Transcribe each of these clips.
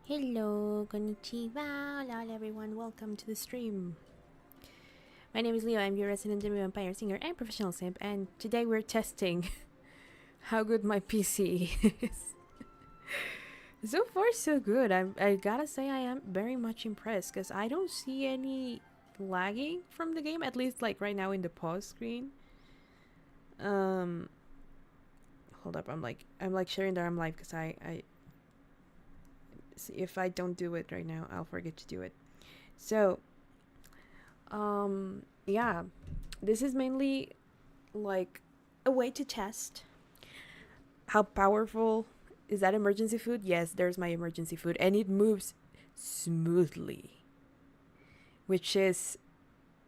Hello, konnichiwa, hola everyone, welcome to the stream. My name is Leo, I'm your resident Demi Vampire singer and professional simp, and today we're testing how good my PC is. So far so good. I gotta say I am very much impressed because I don't see any lagging from the game, at least like right now in the pause screen. Hold up, I'm like sharing that I'm live because I see if I don't do it right now, I'll forget to do it. So, yeah, this is mainly like a way to test how powerful is that emergency food. Yes, there's my emergency food, and it moves smoothly, which is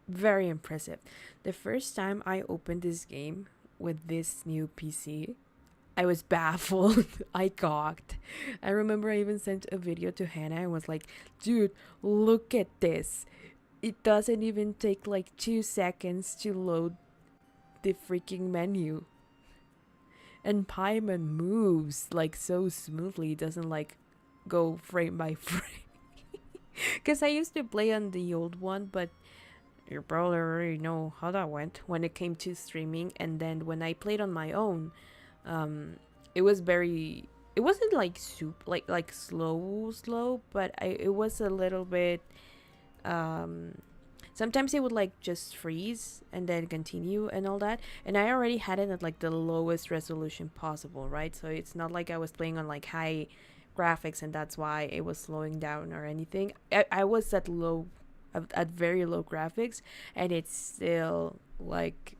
very impressive. The first time I opened this game with this new PC, I was baffled. I gawked. I remember I even sent a video to Hannah and was like, dude, look at this. It doesn't even take like 2 seconds to load the freaking menu. And Paimon moves like so smoothly. It doesn't like go frame by frame. Because I used to play on the old one, but you probably already know how that went when it came to streaming. And then when I played on my own, it was very, it wasn't like like slow, but it was a little bit, sometimes it would like just freeze and then continue and all that, and I already had it at like the lowest resolution possible, right? So it's not like I was playing on like high graphics and that's why it was slowing down or anything. I was at very low graphics, and it still like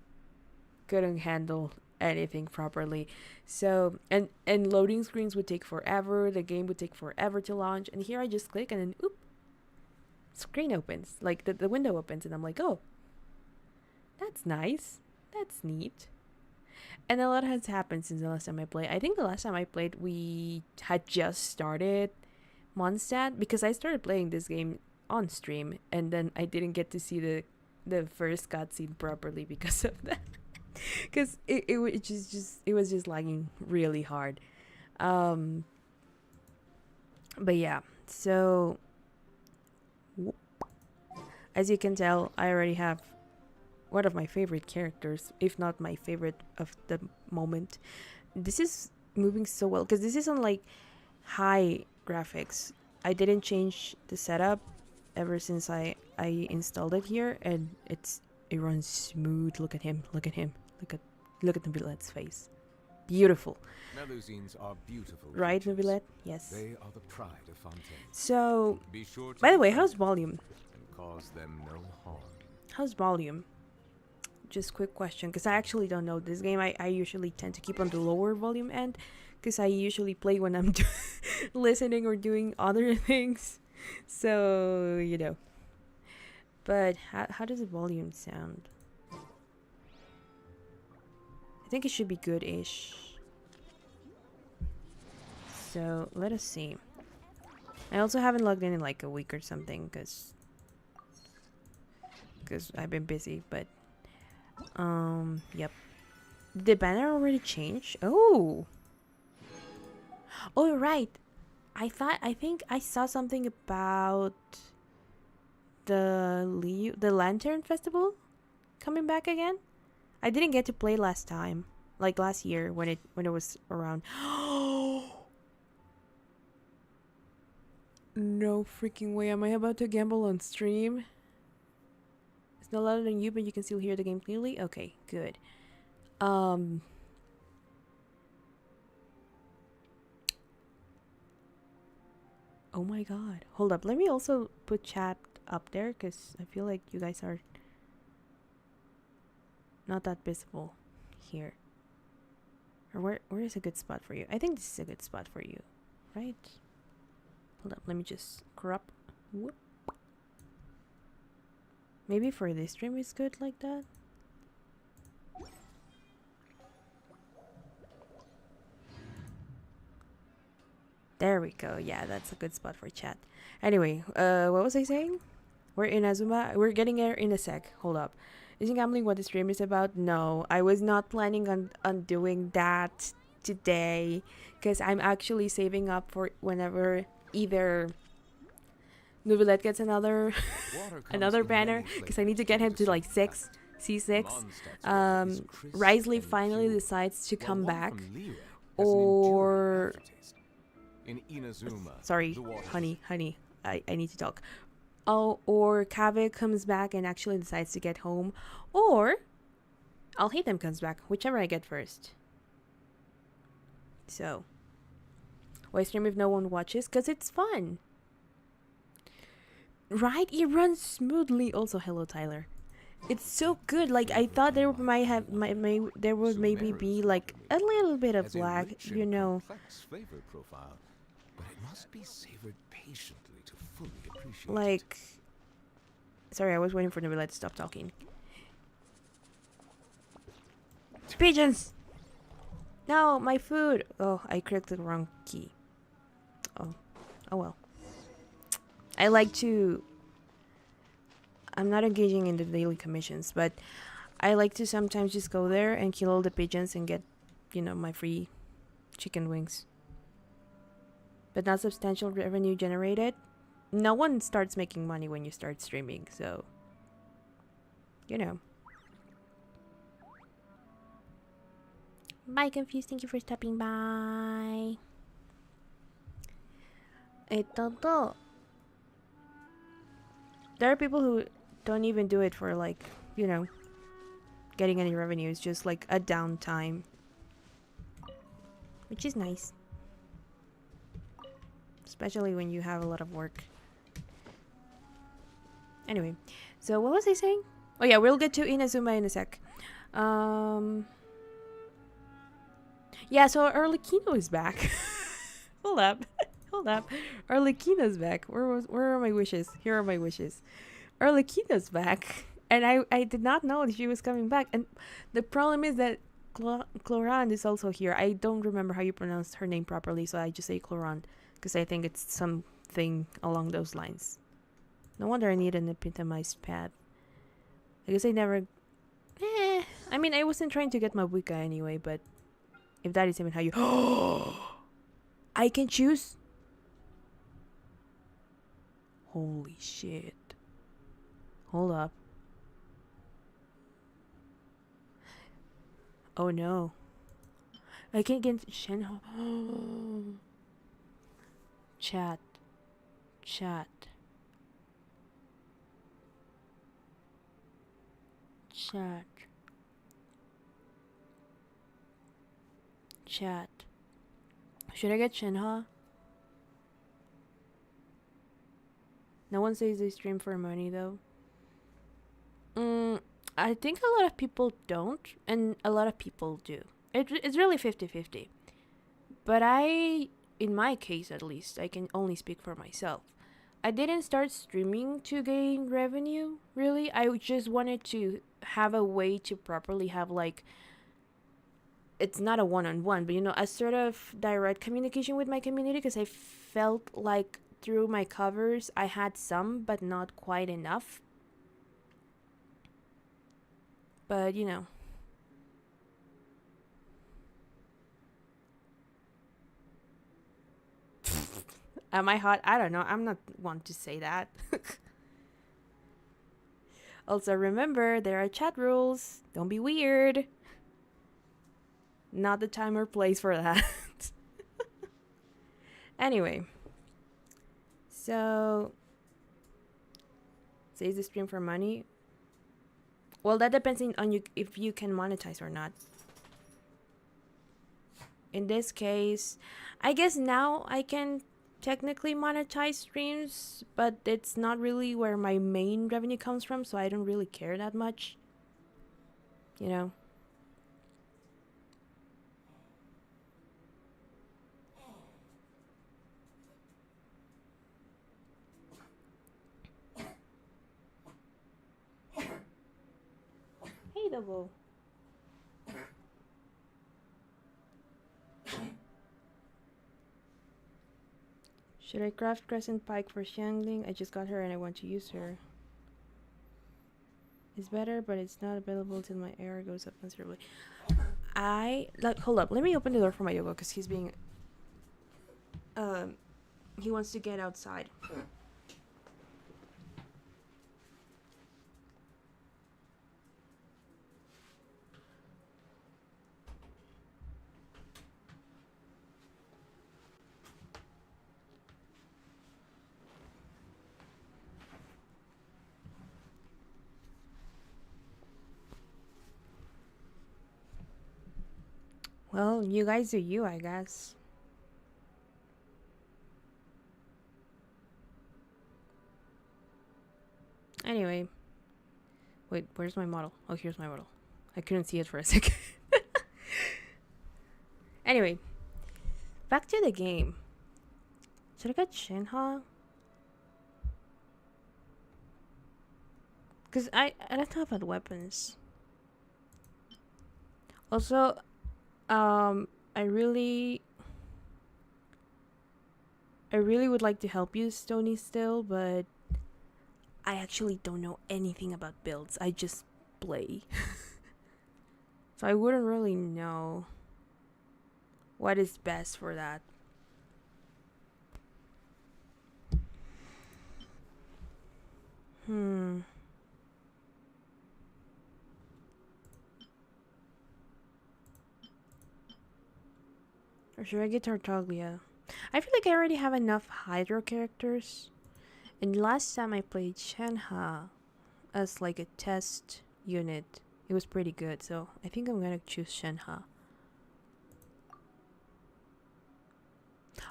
couldn't handle anything properly. So and loading screens would take forever, the game would take forever to launch, and here I just click and then oop, screen opens, like the window opens, and I'm like, oh, that's nice, that's neat. And a lot has happened since the last time I played. I think the last time I played, we had just started Mondstadt, because I started playing this game on stream, and then I didn't get to see the first cutscene properly because of that. Because it was just lagging really hard. But yeah, so as you can tell, I already have one of my favorite characters, if not my favorite of the moment. This is moving so well because this is on like high graphics. I didn't change the setup ever since I installed it here, and it runs smooth. Look at him. Look at him. Look at the Villette's face. Beautiful. Melusines are beautiful, right, creatures. Villette? Yes. They are the pride of Fontaine. So, Be sure to by the way, defend how's them volume? and cause them no harm. How's volume? Just quick question, because I actually don't know this game. I usually tend to keep on the lower volume end, because I usually play when I'm listening or doing other things. So, you know. But how does the volume sound? I think it should be good-ish. So, let us see. I also haven't logged in like a week or something, because I've been busy, but yep. Did the banner already change? Oh, right. I think I saw something about the Lantern Festival coming back again. I didn't get to play last time, like last year when it was around. No freaking way! Am I about to gamble on stream? It's not louder than you, but you can still hear the game clearly. Okay, good. Oh my god. Hold up. Let me also put chat up there, because I feel like you guys are not that visible here. Or where is a good spot for you? I think this is a good spot for you, right? Hold up. Let me just crop. Whoop. Maybe for this stream it's good like that. There we go. Yeah, that's a good spot for chat. Anyway, what was I saying? We're in Inazuma. We're getting there in a sec. Hold up. Isn't gambling what the stream is about? No, I was not planning on doing that today, because I'm actually saving up for whenever either Nubilet gets another Water comes another in banner many because I need to flavors get from him to like Genshin 6 Impact. C6. Mondstadt's water is crisp Risley and finally pure, decides to while come water back, from Liyue has an or enduring aftertaste. In Inazuma, sorry, the water honey, I need to talk. Oh, or Kaveh comes back and actually decides to get home, or I'll hate them comes back, whichever I get first. So, why stream if no one watches? Because it's fun. Right? It runs smoothly. Also, hello, Tyler. It's so good. Like, I thought there might have, there would maybe be like a little bit of has a lag, rich you and know. complex flavor profile, but it must be savored patiently to fully appreciate it. Like, sorry, I was waiting for Nabila to stop talking. Pigeons! No, my food! Oh, I clicked the wrong key. Oh, oh well. I like to... I'm not engaging in the daily commissions, but I like to sometimes just go there and kill all the pigeons and get, you know, my free chicken wings. But not substantial revenue generated. No one starts making money when you start streaming, so... You know. Bye, Confused. Thank you for stopping by. There are people who don't even do it for, like, you know, getting any revenue. It's just like a downtime, which is nice, especially when you have a lot of work. Anyway, so what was I saying? Oh yeah, we'll get to Inazuma in a sec. Yeah, so Arlecchino is back. Hold up. Hold up. Arlecchino's back. Where are my wishes? Here are my wishes. Arlecchino's back. And I did not know that she was coming back. And the problem is that Clorand is also here. I don't remember how you pronounce her name properly, so I just say Clorand because I think it's something along those lines. No wonder I need an epitomized path. I guess I never... I mean, I wasn't trying to get my Wicca anyway, but if that is even how you... I can choose? Holy shit. Hold up. Oh no. I can't get Shenhe. Chat. Chat. Chat. Chat. Should I get Shenhe? No one says they stream for money though. I think a lot of people don't, and a lot of people do. It's really 50-50. But in my case at least, I can only speak for myself. I didn't start streaming to gain revenue, really. I just wanted to have a way to properly have, like, it's not a one-on-one, but, you know, a sort of direct communication with my community, because I felt like through my covers I had some, but not quite enough. But, you know. Am I hot? I don't know. I'm not one to say that. Also, remember, there are chat rules. Don't be weird. Not the time or place for that. Anyway. So, says the stream for money. Well, that depends on you if you can monetize or not. In this case, I guess now I can technically monetize streams, but it's not really where my main revenue comes from, so I don't really care that much. You know? Hey, Double. Should I craft Crescent Pike for Xiangling? I just got her and I want to use her. It's better, but it's not available till my AR goes up considerably. Hold up. Let me open the door for my Yogo because he's being... he wants to get outside. Well, you guys do you, I guess. Anyway. Wait, where's my model? Oh, here's my model. I couldn't see it for a second. Anyway, back to the game. Should I get Shinha? Because I don't know about weapons. Also, I really would like to help you, Stony, still, but I actually don't know anything about builds. I just play. So I wouldn't really know what is best for that. Or should I get Tartaglia? I feel like I already have enough Hydro characters. And last time I played Shenhe as like a test unit, it was pretty good. So I think I'm gonna choose Shenhe.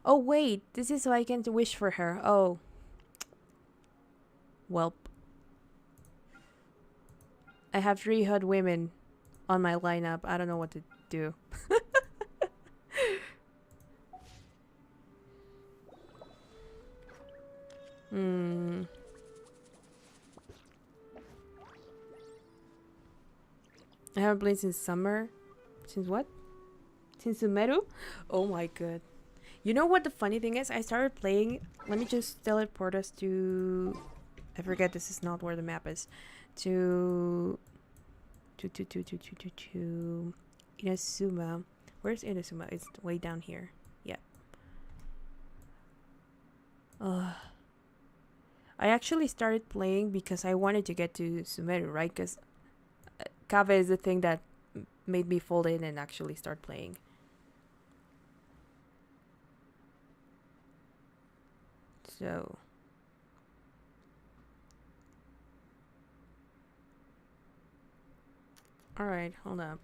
Oh wait, this is so I can wish for her. Oh. Welp. I have 3 hot women on my lineup. I don't know what to do. I haven't played since summer. Since what? Since Sumeru? Oh my god. You know what the funny thing is? I started playing. Let me just teleport us to. I forget this is not where the map is. To Inazuma. Where's Inazuma? It's way down here. Yeah. I actually started playing because I wanted to get to Sumeru, right? Because Kave is the thing that made me fold in and actually start playing. So. Alright, hold up.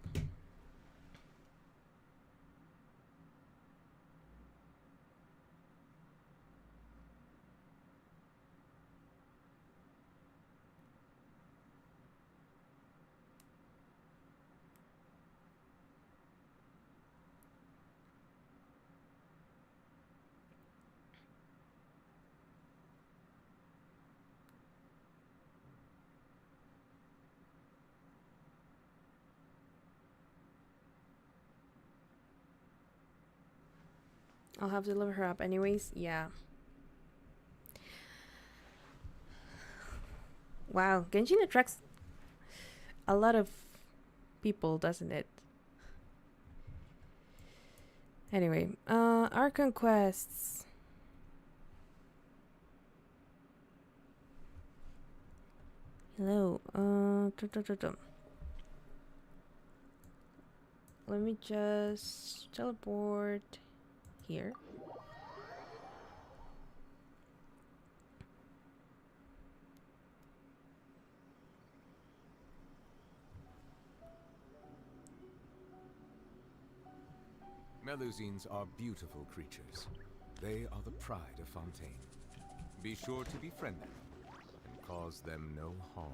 I'll have to level her up anyways. Yeah. Wow, Genshin attracts a lot of people, doesn't it? Anyway, our conquests. Hello. Let me just teleport here. Melusines are beautiful creatures. They are the pride of Fontaine. Be sure to befriend them and cause them no harm.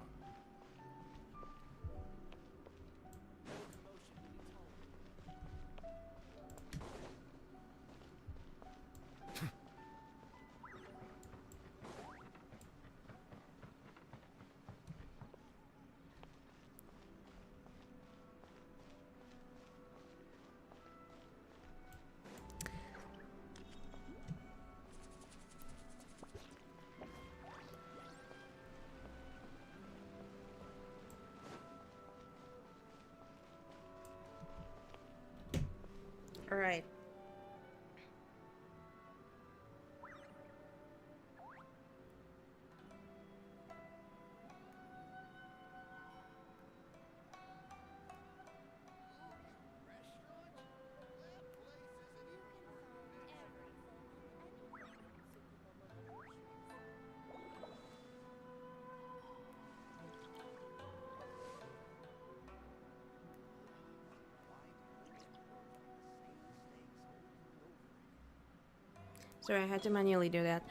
Sorry, I had to manually do that.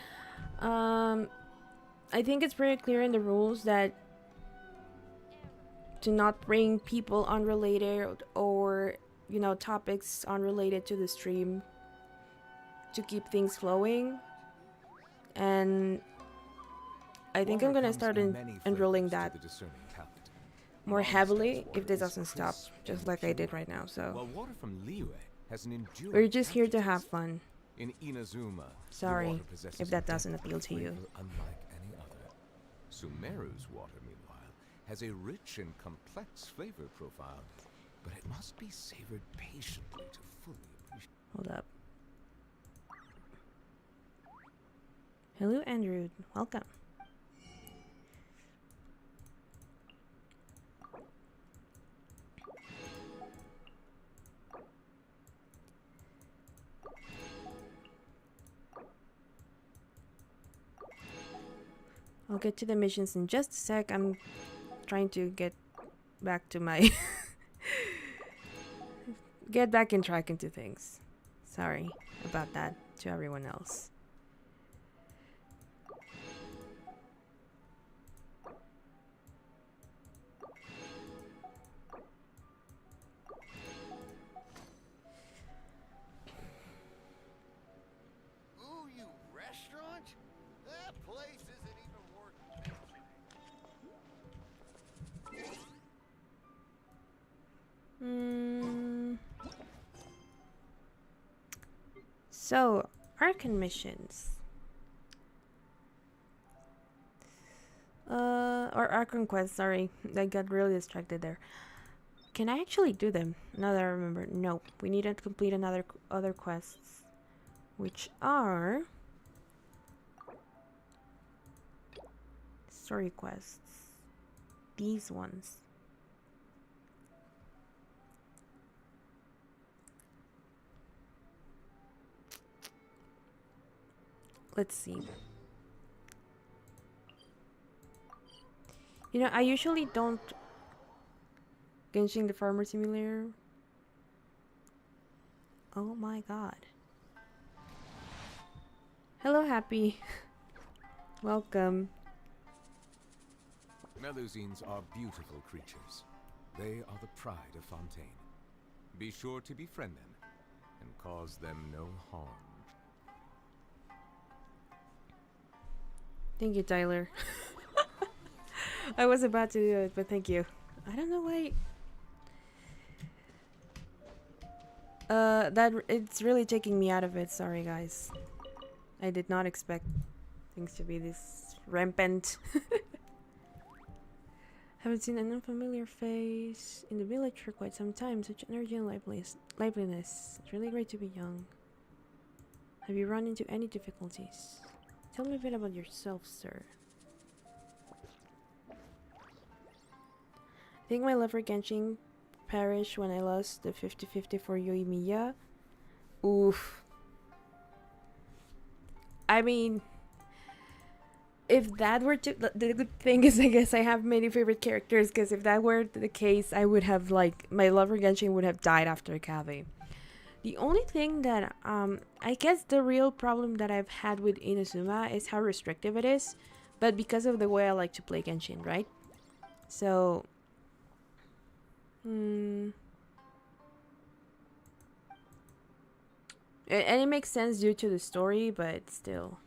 I think it's pretty clear in the rules that to not bring people unrelated or, you know, topics unrelated to the stream to keep things flowing. And I think I'm gonna start enrolling that more heavily if this doesn't stop, just like I did right now. So While water from Liyue has an enduring we're just here to have aftertaste. fun. In Inazuma, the Sorry water possesses if that a doesn't depth of appeal to you. flavor unlike any other. Sumeru's water, meanwhile, has a rich and complex flavor profile, but it must be savored patiently to fully appreciate. Hold up. Hello, Andrew. Welcome. I'll get to the missions in just a sec. I'm trying to get back to my get back in track into things. Sorry about that to everyone else. Ooh, you restaurant? That place isn't even worth mentioning. So, Archon missions. Or Archon quests, sorry. I got really distracted there. Can I actually do them? Now that I remember. No, we need to complete other quests. Which are... story quests. These ones. Let's see. You know, I usually don't Genshin the Farmer Simulator. Oh my god. Hello, Happy. Welcome. Melusines are beautiful creatures. They are the pride of Fontaine. Be sure to befriend them and cause them no harm. Thank you, Tyler. I was about to do it, but thank you. I don't know why. It's really taking me out of it. Sorry, guys. I did not expect things to be this rampant. Haven't seen an unfamiliar face in the village for quite some time. Such energy and liveliness. It's really great to be young. Have you run into any difficulties? Tell me a bit about yourself, sir. I think my love for Genshin perished when I lost the 50-50 for Yoimiya. Oof. I mean, if that were to... The good thing is, I guess I have many favorite characters, because if that were the case, I would have, like, my love for Genshin would have died after Kave. The only thing that, I guess the real problem that I've had with Inazuma is how restrictive it is, but because of the way I like to play Genshin, right? So... and it makes sense due to the story, but still.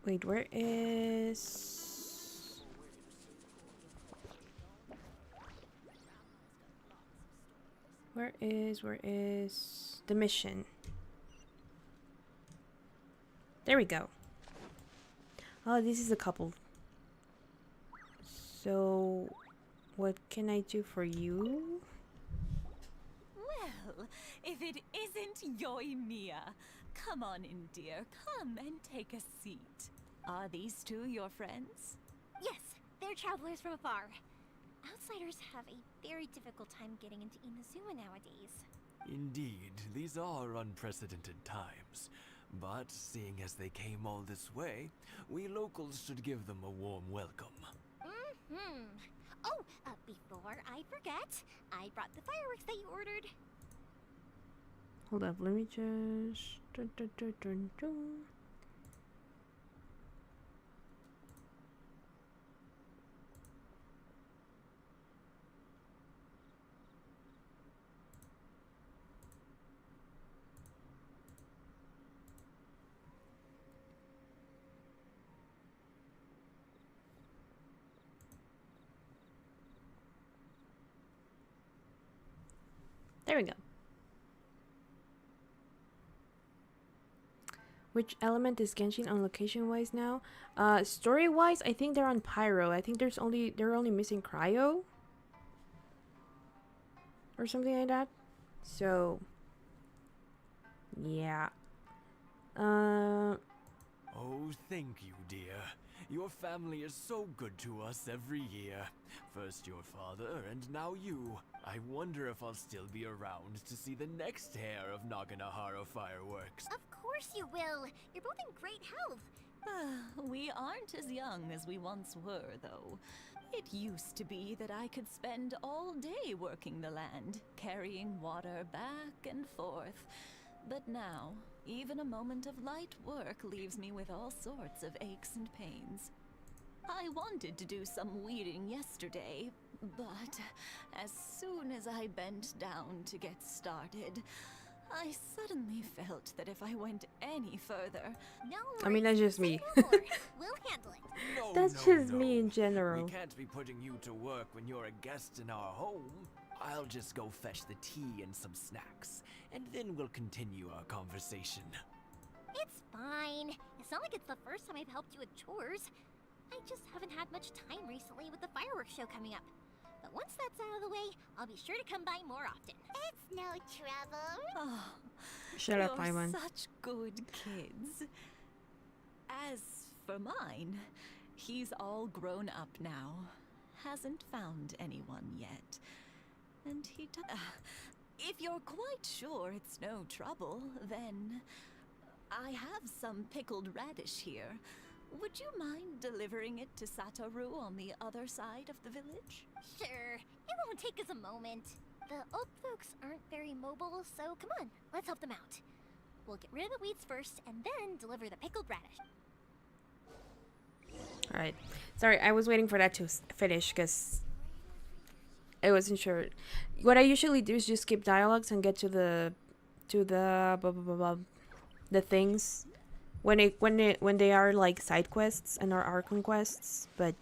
Wait, where is... Where is the mission? There we go. Oh, this is a couple. So, what can I do for you? Well, if it isn't Yoimiya, come on in, dear. Come and take a seat. Are these two your friends? Yes, they're travelers from afar. Outsiders have a very difficult time getting into Inazuma nowadays. Indeed, these are unprecedented times. But seeing as they came all this way, we locals should give them a warm welcome. Mm-hmm. Oh, before I forget, I brought the fireworks that you ordered. Hold up, let me just... Dun, dun, dun, dun, dun. There we go. Which element is Genshin on location-wise now? Story-wise, I think they're on Pyro. I think they're only missing Cryo or something like that. So yeah. Oh, thank you, dear. Your family is so good to us every year. First your father, and now you. I wonder if I'll still be around to see the next hair of Naganahara fireworks. Of course you will. You're both in great health. We aren't as young as we once were, though. It used to be that I could spend all day working the land, carrying water back and forth. But now, even a moment of light work leaves me with all sorts of aches and pains. I wanted to do some weeding yesterday, but as soon as I bent down to get started, I suddenly felt that if I went any further... No I mean, that's just me. worries. Say no more. We'll handle it. No, That's no, just no. me in general. We can't be putting you to work when you're a guest in our home. I'll just go fetch the tea and some snacks, and then we'll continue our conversation. It's fine. It's not like it's the first time I've helped you with chores. I just haven't had much time recently with the fireworks show coming up. But once that's out of the way, I'll be sure to come by more often. It's no trouble. Oh, Shut up, you're Paimon. such good kids. As for mine, he's all grown up now. Hasn't found anyone yet. And he if you're quite sure it's no trouble, then I have some pickled radish here. Would you mind delivering it to Satoru on the other side of the village? Sure. It won't take us a moment. The old folks aren't very mobile, so come on, let's help them out. We'll get rid of the weeds first, and then deliver the pickled radish. Alright. Sorry, I was waiting for that to finish because I wasn't sure. What I usually do is just skip dialogues and get to the blah, blah, blah, blah, the things when they are like side quests and are quests. But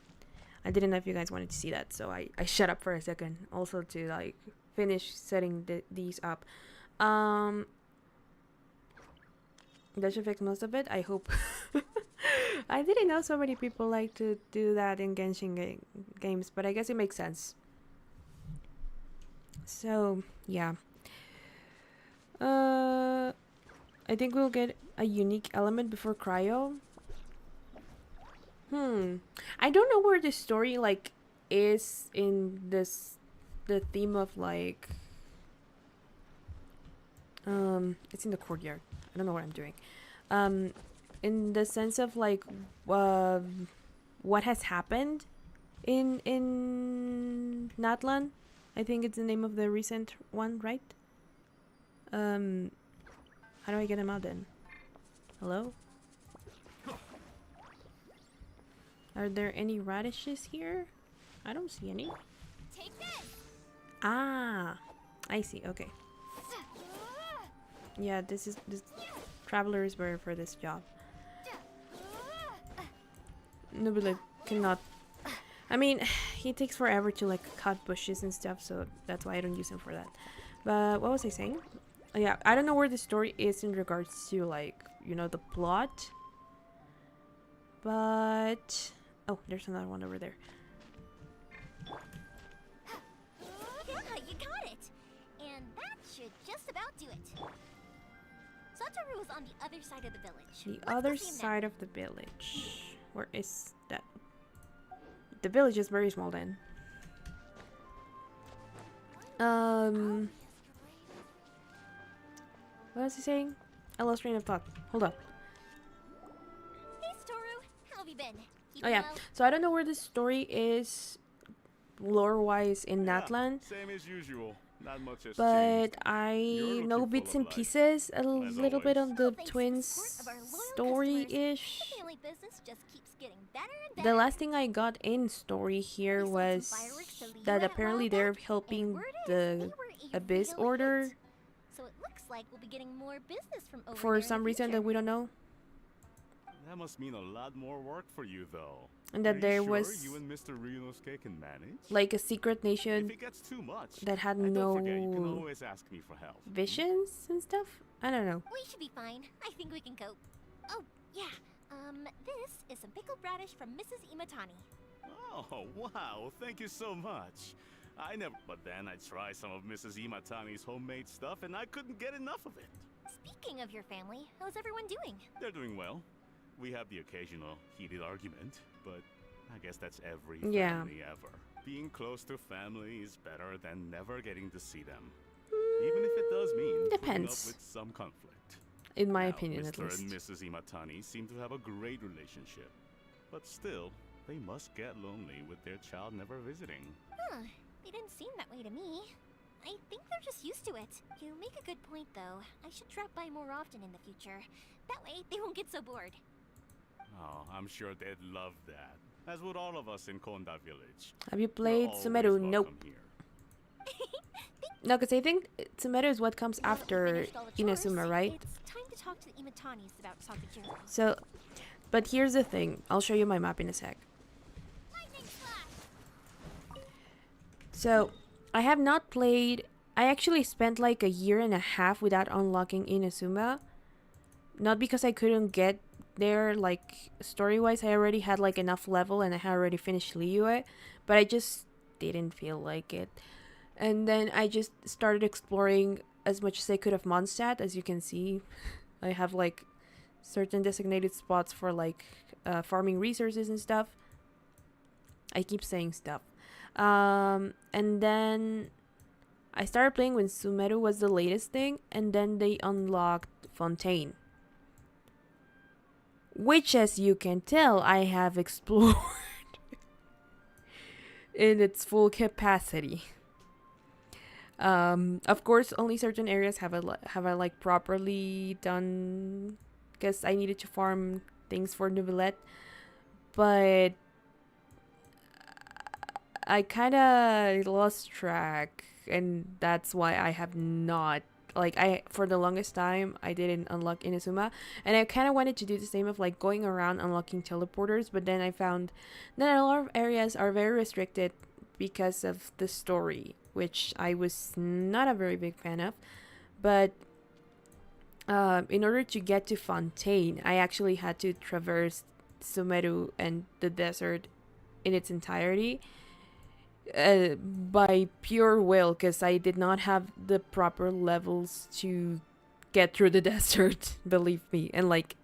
I didn't know if you guys wanted to see that, so I shut up for a second. Also to like finish setting these up. That should fix most of it, I hope. I didn't know so many people like to do that in Genshin games, but I guess it makes sense. So, yeah. I think we'll get a unique element before Cryo. I don't know where the story, like, is in the theme of, like... it's in the courtyard. I don't know what I'm doing. In the sense of, like, what has happened in Natlan. I think it's the name of the recent one, right? How do I get him out then? Hello? Are there any radishes here? I don't see any. Take this! Ah, I see. Okay. Yeah, this traveler is better for this job. Nobody cannot. I mean, he takes forever to like cut bushes and stuff, so that's why I don't use him for that. But what was I saying? Yeah, I don't know where the story is in regards to like, you know, the plot. But oh, there's another one over there. Yeah, you got it. And that should just about do it. Satoru is on the other side of the village. The other side of the village. Where is that? The village is very small then. What was he saying? I lost train of thought. Hold on. Hey, Storu. How have you been? Oh Keeping yeah. well? So I don't know where the story is lore-wise in Natlan, Same as usual. Not much has but changed. I You're know looking bits full and of life, pieces a as little bit always. on the Thanks to the twins support of our loyal customers, story-ish. the family business just keeps getting better and The better. last thing I got in story here We sold some was fireworks to Liyue that a apparently while they're back, and helping word is the they were a Abyss real Order hit. So it looks like we'll be getting more business from over for there in some the reason future. that we don't know. That must mean a lot more work for you, though. And that Are there you sure was you and Mr. Ryunosuke can manage? like a secret If nation it gets too much, that had and don't forget, you can no always ask me for help. visions and stuff. I don't know. We should be fine. I think we can cope. Oh, yeah. This is some pickled radish from Mrs. Imatani. Oh, wow. Thank you so much. I never... But then I tried some of Mrs. Imatani's homemade stuff, and I couldn't get enough of it. Speaking of your family, how's everyone doing? They're doing well. We have the occasional heated argument, but I guess that's every Yeah. family ever. Being close to family is better than never getting to see them. Even if it does mean putting up Depends. with some conflict. In my Now, opinion, at Mr. and least. Mrs. Imatani seem to have a great relationship. But still, they must get lonely with their child never visiting. Huh. They didn't seem that way to me. I think they're just used to it. You make a good point, though. I should drop by more often in the future. That way, they won't get so bored. Oh, I'm sure they'd love that. As would all of us in Konda Village. Have you You're played always Sumeru? welcome Nope. here. No, because I think Sumeru is what comes Now that we after finished all the chores, Inazuma, right? It's time to talk to the Imatanis about Sakajiro. So, but here's the thing. I'll show you my map in a sec. Lightning slash! So, I have not played... I actually spent like a year and a half without unlocking Inazuma. Not because I couldn't get there, like, story-wise. I already had like enough level and I had already finished Liyue. But I just didn't feel like it. And then I just started exploring as much as I could of Mondstadt. As you can see, I have like certain designated spots for like farming resources and stuff. I keep saying stuff. And then I started playing when Sumeru was the latest thing, and then they unlocked Fontaine, which, as you can tell, I have explored in its full capacity. Of course, only certain areas have I like properly done, because I needed to farm things for Nouvellette, but I kind of lost track, and that's why I have not, like, for the longest time I didn't unlock Inazuma, and I kind of wanted to do the same of like going around unlocking teleporters, but then I found that a lot of areas are very restricted because of the story, which I was not a very big fan of. But in order to get to Fontaine, I actually had to traverse Sumeru and the desert in its entirety by pure will, because I did not have the proper levels to get through the desert, believe me, and like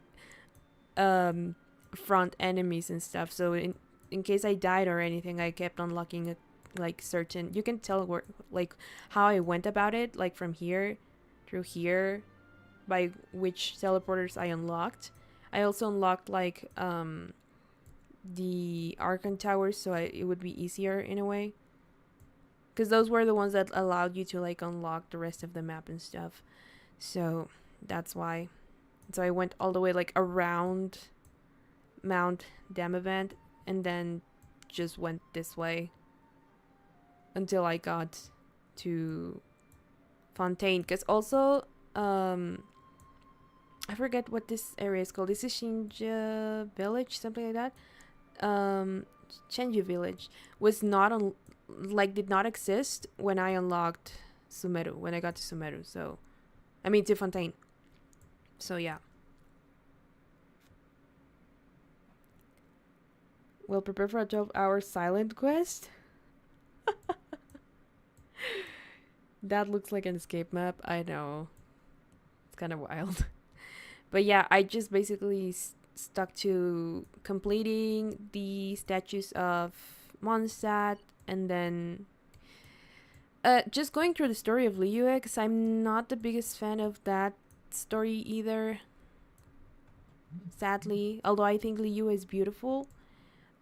front enemies and stuff. So in case I died or anything, I kept unlocking like certain, you can tell where, like, how I went about it, like from here through here, by which teleporters I unlocked. I also unlocked like the Archon towers, so it would be easier in a way, because those were the ones that allowed you to like unlock the rest of the map and stuff. So that's why. So I went all the way like around Mount Damavant and then just went this way until I got to Fontaine. Because also I forget what this area is called. This is Shinja Village, something like that. Shinja Village was not on, like, did not exist when I unlocked Sumeru, when I got to Sumeru. So I mean to Fontaine. So yeah. We'll prepare for a 12-hour silent quest. That looks like an escape map. I know. It's kind of wild. But yeah, I just basically stuck to completing the statues of Mondstadt, and then just going through the story of Liyue, because I'm not the biggest fan of that story either. Sadly, although I think Liu is beautiful.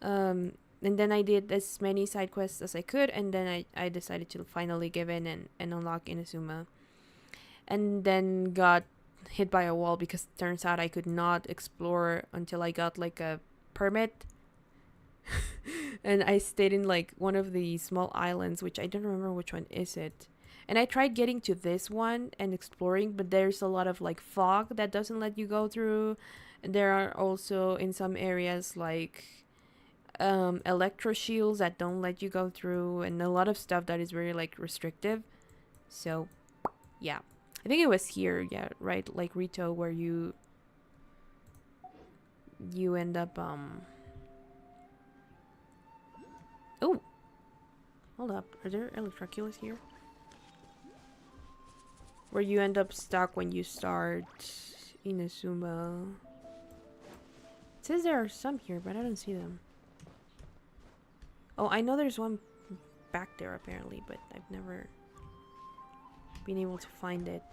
And then I did as many side quests as I could, and then I decided to finally give in and unlock Inazuma. And then got hit by a wall because it turns out I could not explore until I got like a permit. And I stayed in like one of the small islands, which I don't remember which one is it. And I tried getting to this one and exploring, but there's a lot of like fog that doesn't let you go through. And there are also in some areas like electro shields that don't let you go through, and a lot of stuff that is very like restrictive. So yeah, I think it was here, yeah, right, like Rito, where you end up oh, hold up, are there electroculus here? Where you end up stuck when you start Inazuma. It says there are some here, but I don't see them. Oh, I know there's one back there apparently, but I've never been able to find it.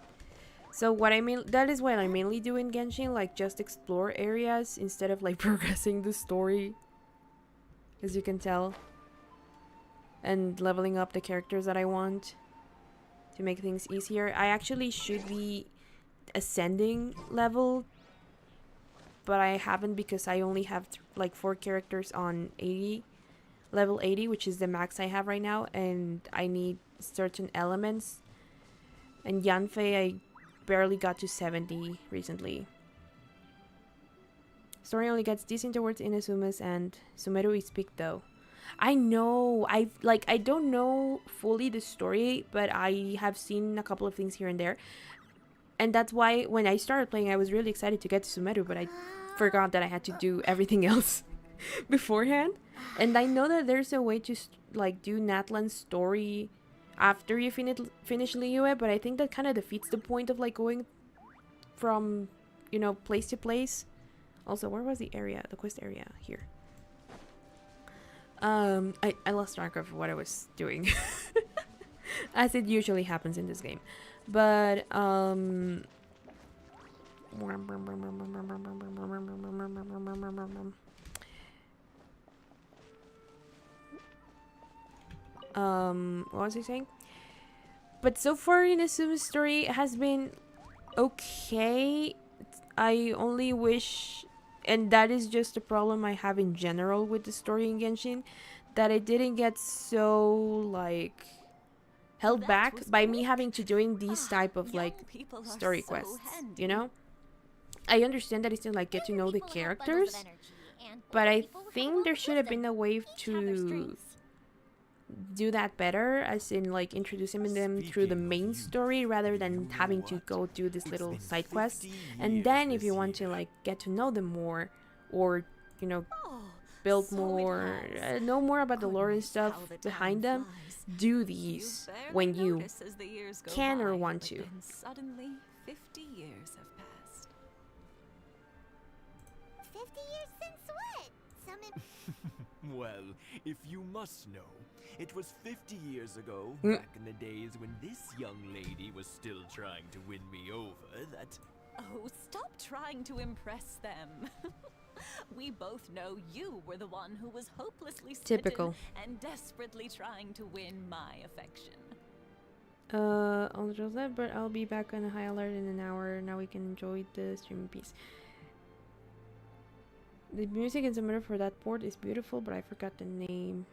So what I mean, that is what I mainly do in Genshin, like just explore areas instead of like progressing the story, as you can tell, and leveling up the characters that I want to make things easier. I actually should be ascending level, but I haven't because I only have like 4 characters on 80. Level 80, which is the max I have right now, and I need certain elements. And Yanfei, I barely got to 70 recently. Story only gets decent towards Inazuma's and Sumeru is peak though. I know, I don't know fully the story, but I have seen a couple of things here and there. And that's why when I started playing, I was really excited to get to Sumeru, but I forgot that I had to do everything else beforehand. And I know that there's a way to like do Natlan's story after you finish Liyue, but I think that kind of defeats the point of like going from, you know, place to place. Also, where was the area, the quest area? Here. I lost track of what I was doing, as it usually happens in this game. But what was I saying? But so far Inazuma's story has been okay. I only wish, and that is just a problem I have in general with the story in Genshin, that it didn't get so like held back by me having to doing these type of like story quests, you know? I understand that it's to like get to know the characters, but I think there should have been a way to do that better, as in like introducing them through the main story rather than having to go do this little side quest. And then if you want to like get to know them more, or you know, build more, know more about the lore and stuff behind them, do these when you can or want to. Suddenly 50 years have passed. 50 years since what? Well, if you must know, it was 50 years ago, back in the days when this young lady was still trying to win me over, that... Oh, stop trying to impress them. We both know you were the one who was hopelessly Typical. smitten and desperately trying to win my affection. On the left, but I'll be back on a high alert in an hour. Now we can enjoy the stream in peace. The music in Sumeru for that port is beautiful, but I forgot the name.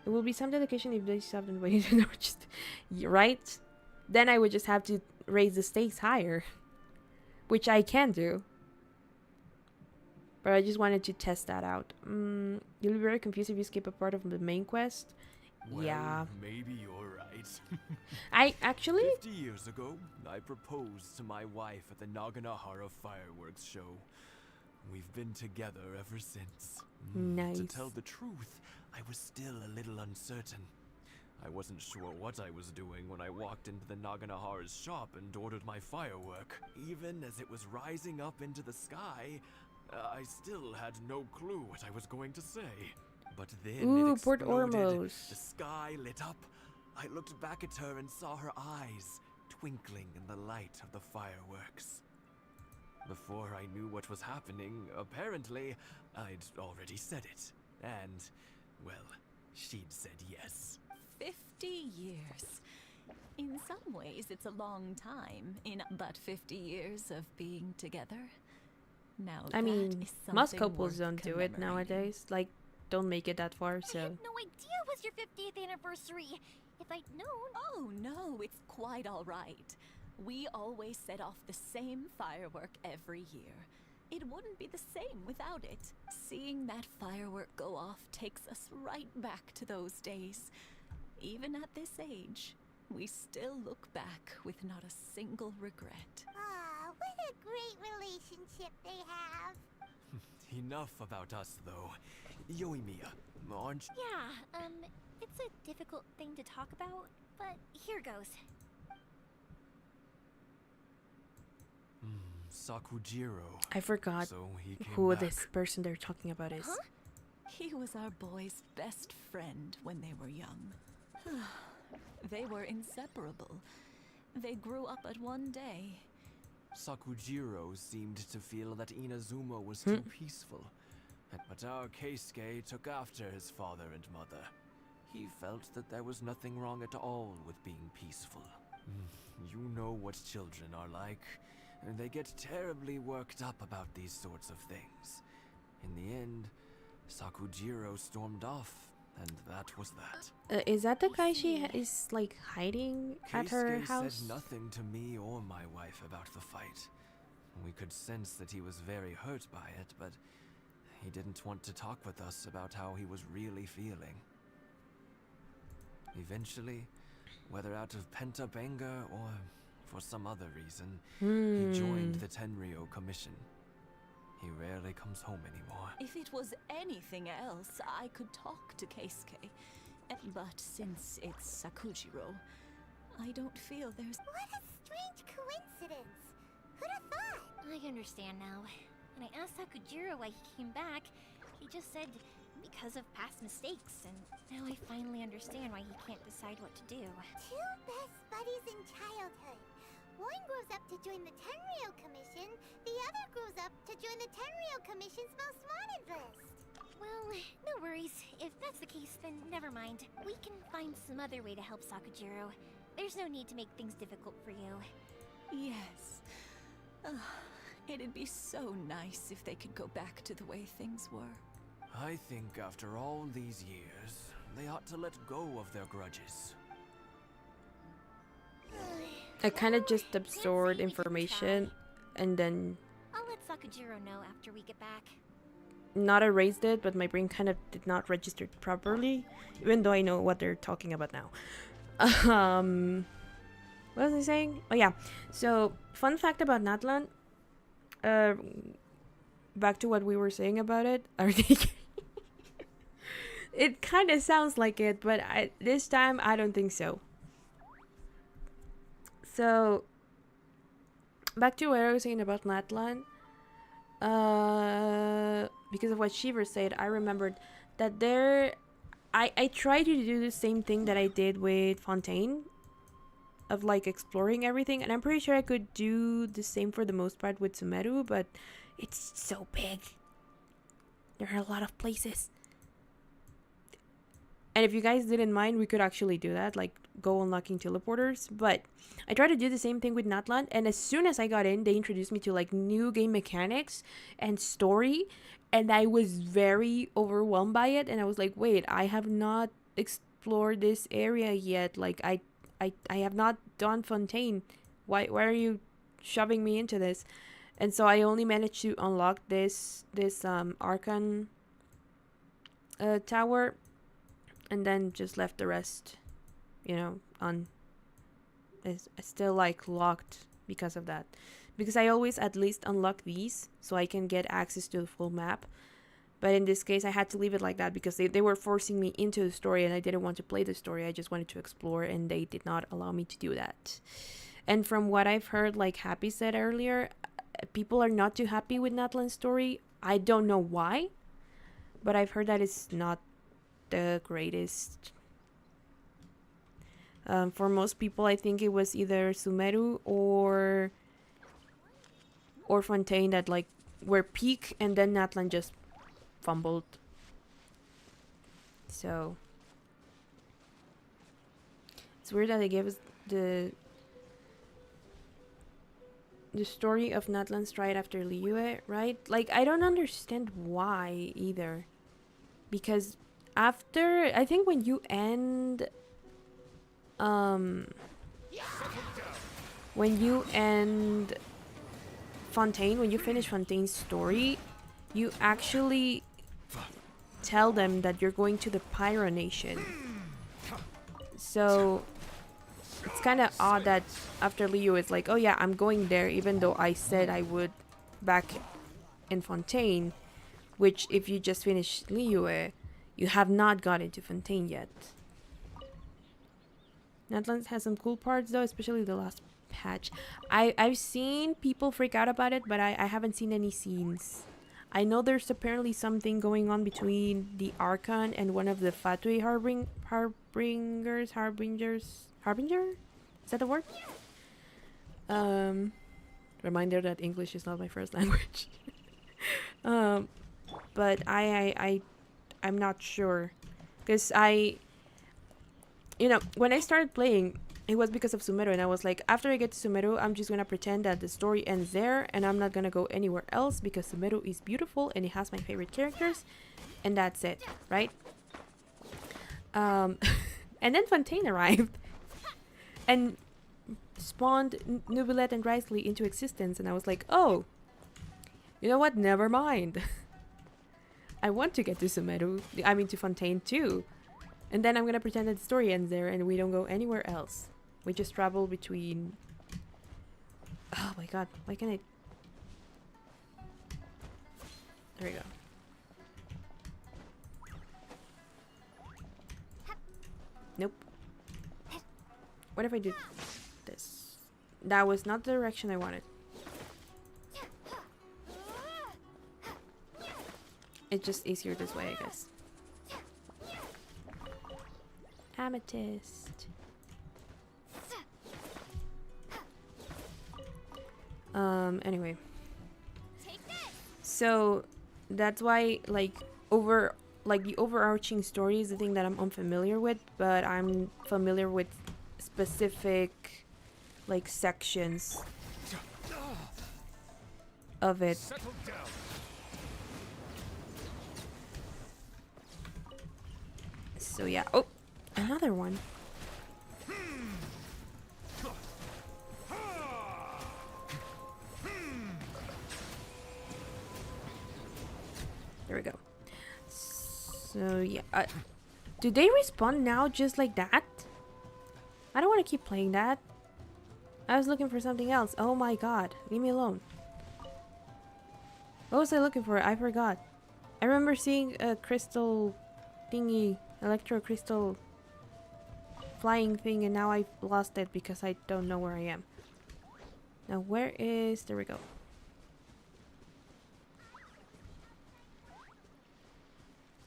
It will be some dedication if they haven't waited an hour. Just right? Then I would just have to raise the stakes higher, which I can do. But I just wanted to test that out. You'll be very confused if you skip a part of the main quest. Well, yeah. Maybe you're right. I actually... 50 years ago, I proposed to my wife at the Naganohara fireworks show. We've been together ever since. Nice. To tell the truth, I was still a little uncertain. I wasn't sure what I was doing when I walked into the Naganohara's shop and ordered my firework. Even as it was rising up into the sky, I still had no clue what I was going to say. But then Ooh, it Port exploded. Ormos. The sky lit up. I looked back at her and saw her eyes, twinkling in the light of the fireworks. Before I knew what was happening, apparently, I'd already said it. And, well, she'd said yes. 50 years. In some ways, it's a long time, but 50 years of being together. Now, I mean, that is most something couples worth don't do it commemorating. nowadays. Like, don't make it that far, I so. had no idea it was your 50th anniversary. If I'd known. Oh no, it's quite all right. We always set off the same firework every year. It wouldn't be the same without it. Seeing that firework go off takes us right back to those days. Even at this age, we still look back with not a single regret. Ah, what a great relationship they have. Enough about us, though. Yoimiya, aren't you? Yeah, it's a difficult thing to talk about, but here goes. Sakujiro. I forgot So he came who back. this person they're talking about is. Huh? He was our boy's best friend when they were young. They were inseparable. They grew up at one day. Sakujiro seemed to feel that Inazuma was too peaceful, but our Keisuke took after his father and mother. He felt that there was nothing wrong at all with being peaceful. You know what children are like. They get terribly worked up about these sorts of things. In the end, Sakujiro stormed off, and that was that. Is that the guy she is like hiding at her Keisuke house? said nothing to me or my wife about the fight. We could sense that he was very hurt by it, but he didn't want to talk with us about how he was really feeling. Eventually, whether out of pent-up anger or for some other reason, he joined the Tenryou Commission. He rarely comes home anymore. If it was anything else, I could talk to Keisuke. But since it's Sakujiro, I don't feel there's... What a strange coincidence. Who'd have thought? I understand now. When I asked Sakujiro why he came back, he just said because of past mistakes, and now I finally understand why he can't decide what to do. Two best buddies in childhood. One grows up to join the Tenryou Commission, the other grows up to join the Tenryou Commission's most wanted list. Well, no worries. If that's the case, then never mind. We can find some other way to help Sakujiro. There's no need to make things difficult for you. Yes. It'd be so nice if they could go back to the way things were. I think after all these years, they ought to let go of their grudges. I kind of just Let's see absorbed if we can information try. and then I'll let Sakujiro know after we get back. not erased it, but my brain kind of did not register it properly, even though I know what they're talking about now. What was I saying? Oh yeah, so fun fact about Natlan. Back to what we were saying about it. It kind of sounds like it, but this time I don't think so. So back to what I was saying about Natlan. Because of what Shiver said, I remembered that I tried to do the same thing that I did with Fontaine, of like exploring everything, and I'm pretty sure I could do the same for the most part with Sumeru, but it's so big. There are a lot of places. And if you guys didn't mind, we could actually do that, like go unlocking teleporters. But I tried to do the same thing with Natlan, and as soon as I got in, they introduced me to like new game mechanics and story, and I was very overwhelmed by it. And I was like, wait, I have not explored this area yet. Like I have not done Fontaine. Why are you shoving me into this? And so I only managed to unlock this Archon tower, and then just left the rest, on. It's still like locked because of that. Because I always at least unlock these so I can get access to the full map. But in this case, I had to leave it like that because they were forcing me into the story, and I didn't want to play the story. I just wanted to explore, and they did not allow me to do that. And from what I've heard, like Happy said earlier, people are not too happy with Natlan's story. I don't know why, but I've heard that it's not the greatest. For most people, I think it was either Sumeru or Fontaine that like were peak, and then Natlan just fumbled. So it's weird that they gave us the story of Natlan right after Liyue, right? Like, I don't understand why either. Because after, I think when you end, when you end Fontaine, when you finish Fontaine's story, you actually tell them that you're going to the Pyro Nation. So it's kind of odd that after Liyue it's like, oh yeah, I'm going there, even though I said I would back in Fontaine, which if you just finished Liyue, you have not got into Fontaine yet. Netlands has some cool parts though, especially the last patch. I've seen people freak out about it, but I haven't seen any scenes. I know there's apparently something going on between the Archon and one of the Fatui Harbinger? Is that the word? Reminder that English is not my first language. But I'm not sure. Because when I started playing, it was because of Sumeru, and I was like, after I get to Sumeru, I'm just gonna pretend that the story ends there, and I'm not gonna go anywhere else because Sumeru is beautiful and it has my favorite characters, and that's it, right? And then Fontaine arrived and spawned Nubilet and Risley into existence, and I was like, oh, you know what? Never mind. I want to get to Sumeru. I mean to Fontaine too. And then I'm gonna pretend that the story ends there and we don't go anywhere else. We just travel between... Oh my god, why can't I... There we go. Nope. What if I do this? That was not the direction I wanted. It's just easier this way, I guess. Amethyst. Anyway. So that's why the overarching story is the thing that I'm unfamiliar with, but I'm familiar with specific like sections of it. So yeah. Oh, another one. There we go. So yeah, do they respawn now just like that? I don't want to keep playing that. I was looking for something else. Oh my god, leave me alone. What was I looking for? I forgot. I remember seeing a crystal thingy, electro crystal flying thing, and now I've lost it because I don't know where I am. Now where is... There we go.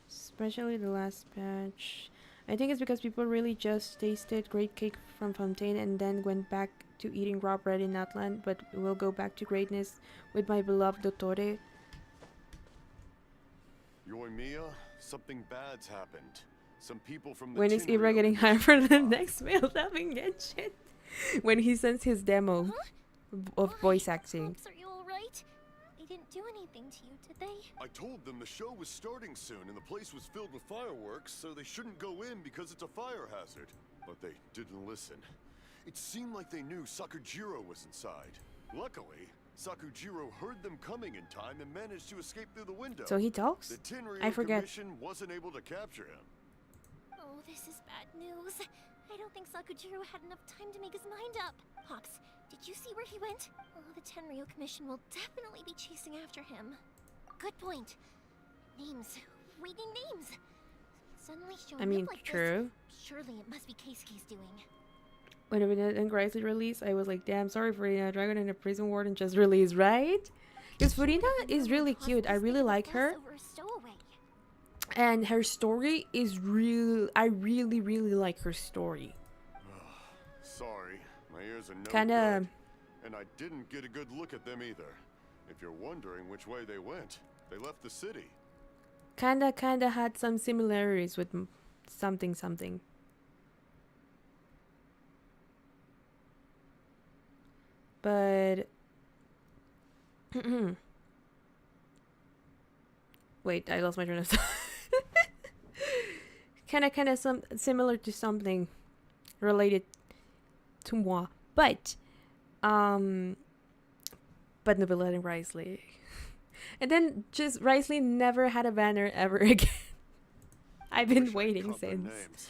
Especially the last batch. I think it's because people really just tasted great cake from Fontaine and then went back to eating raw bread in Natlan, but will go back to greatness with my beloved Dottore. Yoimiya, something bad's happened. Some people from the When is Ibra getting hired for the next mail tapping Genshin? When he sends his demo of voice acting. Pops, are you alright? They didn't do anything to you, did they? I told them the show was starting soon and the place was filled with fireworks, so they shouldn't go in because it's a fire hazard. But they didn't listen. It seemed like they knew Sakujiro was inside. Luckily, Sakujiro heard them coming in time and managed to escape through the window. So he talks? The Tenryou I forget. Commission wasn't able to capture him. Oh, this is bad news. I don't think Sakujiro had enough time to make his mind up. Pops, did you see where he went? Oh, the Tenryou Commission will definitely be chasing after him. Good point. Names. Reading names. Suddenly showing I mean, up like true. this. Surely it must be Keisuke's doing. When Vinette and Grizzly released, I was like, damn, sorry for Dragon and a Prison Warden just released, right? Because Furina is really cute. I really like her. And her story is real. I really, really like her story. Sorry, my ears are no Kinda- good. And I didn't get a good look at them either. If you're wondering which way they went, they left the city. Kinda had some similarities with something. But wait, I lost my train of thought. Kinda some similar to something related to moi, but Nobila and Risley. And then just Risley never had a banner ever again. I've been Wish I waiting caught their since names.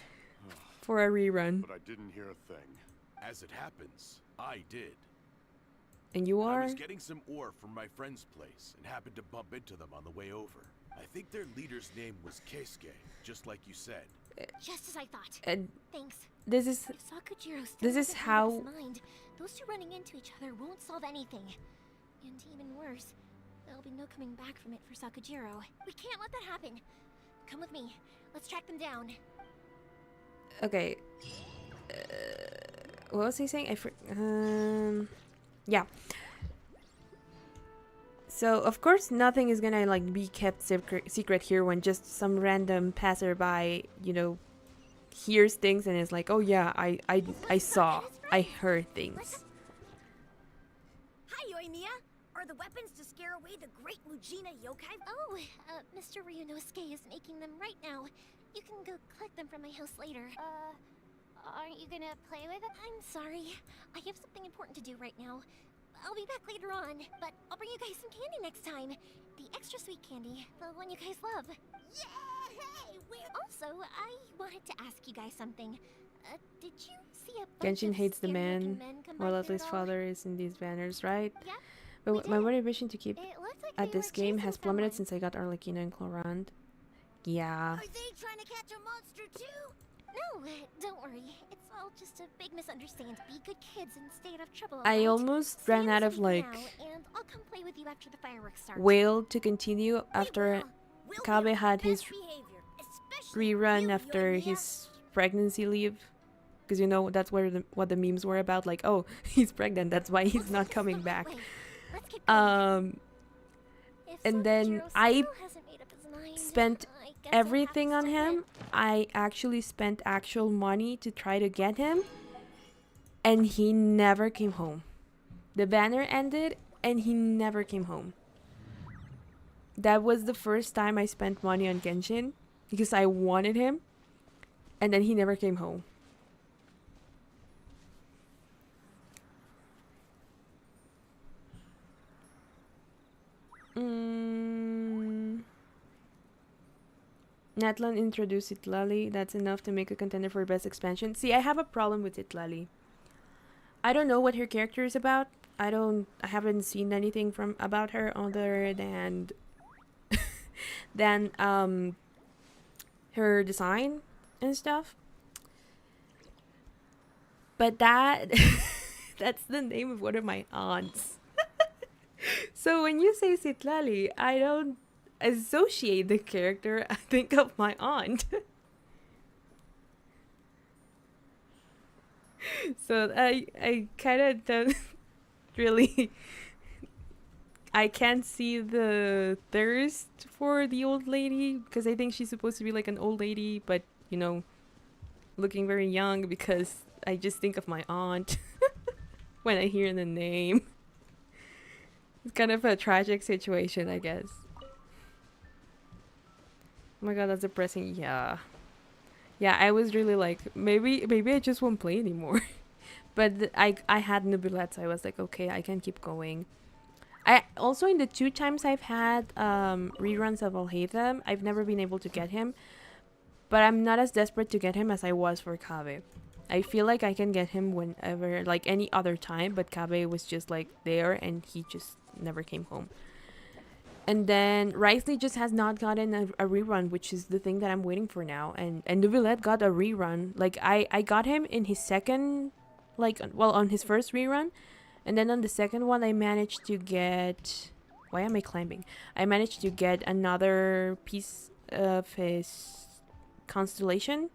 for a rerun. But I didn't hear a thing. As it happens, I did. And you I are? was getting some ore from my friend's place and happened to bump into them on the way over. I think their leader's name was Keisuke, just like you said. Just as I thought. And Thanks. this is If Sakujiro still this is hasn't made up how- his mind, those two running into each other won't solve anything. And even worse, there'll be no coming back from it for Sakujiro. We can't let that happen. Come with me. Let's track them down. okay. What was he saying? Yeah. So of course nothing is gonna like be kept secret here when just some random passerby, you know, hears things and is like, oh yeah, I saw, I heard things. Hi, Yoimiya. Are the weapons to scare away the great Mujina yokai? Oh, Mr. Ryunosuke is making them right now. You can go collect them from my house later. Aren't you gonna play with them? I'm sorry. I have something important to do right now. I'll be back later on, but I'll bring you guys some candy next time. The extra sweet candy, the one you guys love. Yay! Also, I wanted to ask you guys something. Did you see a bunch Genshin of hates the scary-looking man, men come while by at here least at all? father is in these banners, right? Yeah, But we my did. motivation to keep It looked like at they this were game chasing has plummeted someone. since I got Arlecchino and Clorand. Yeah. Are they trying to catch a monster too? No, don't worry. It's all just a big misunderstanding. Be good kids and stay out of trouble. I alright? almost See you ran out this of week like now, and I'll come play with you after the fireworks start. will to continue after We will. We'll be Kabe on had best his behavior, especially rerun you, after Yoimiya. his pregnancy leave, because you know that's where what the memes were about, like, oh, he's pregnant, that's why he's Looks not like this is coming the right back. way. Let's keep going. If And then Sakujiro I still hasn't made up his mind, spent I guess I'll have everything to on step in. him. I actually spent actual money to try to get him, and he never came home. The banner ended and he never came home. That was the first time I spent money on Genshin because I wanted him, and then he never came home. Natlan introduced Itlali. That's enough to make a contender for best expansion. See, I have a problem with Itlali. I don't know what her character is about. I haven't seen anything from about her other than her design and stuff. But that's the name of one of my aunts. So when you say Citlali, I don't associate the character. I think of my aunt. So I kind of don't really. I can't see the thirst for the old lady because I think she's supposed to be like an old lady, but you know, looking very young because I just think of my aunt when I hear the name. It's kind of a tragic situation, I guess. Oh my god, that's depressing. Yeah. Yeah, I was really like, maybe I just won't play anymore. But I had Nubilet, so I was like, okay, I can keep going. I also, in the 2 times I've had reruns of Alhaitham, I've never been able to get him. But I'm not as desperate to get him as I was for Kabe. I feel like I can get him whenever, like any other time, but Kabe was just like there and he just never came home. And then Risley just has not gotten a rerun, which is the thing that I'm waiting for now. And Nubilet got a rerun. Like I got him in his second, like, well, on his first rerun. And then on the second one, I managed to get... Why am I climbing? I managed to get another piece of his constellation.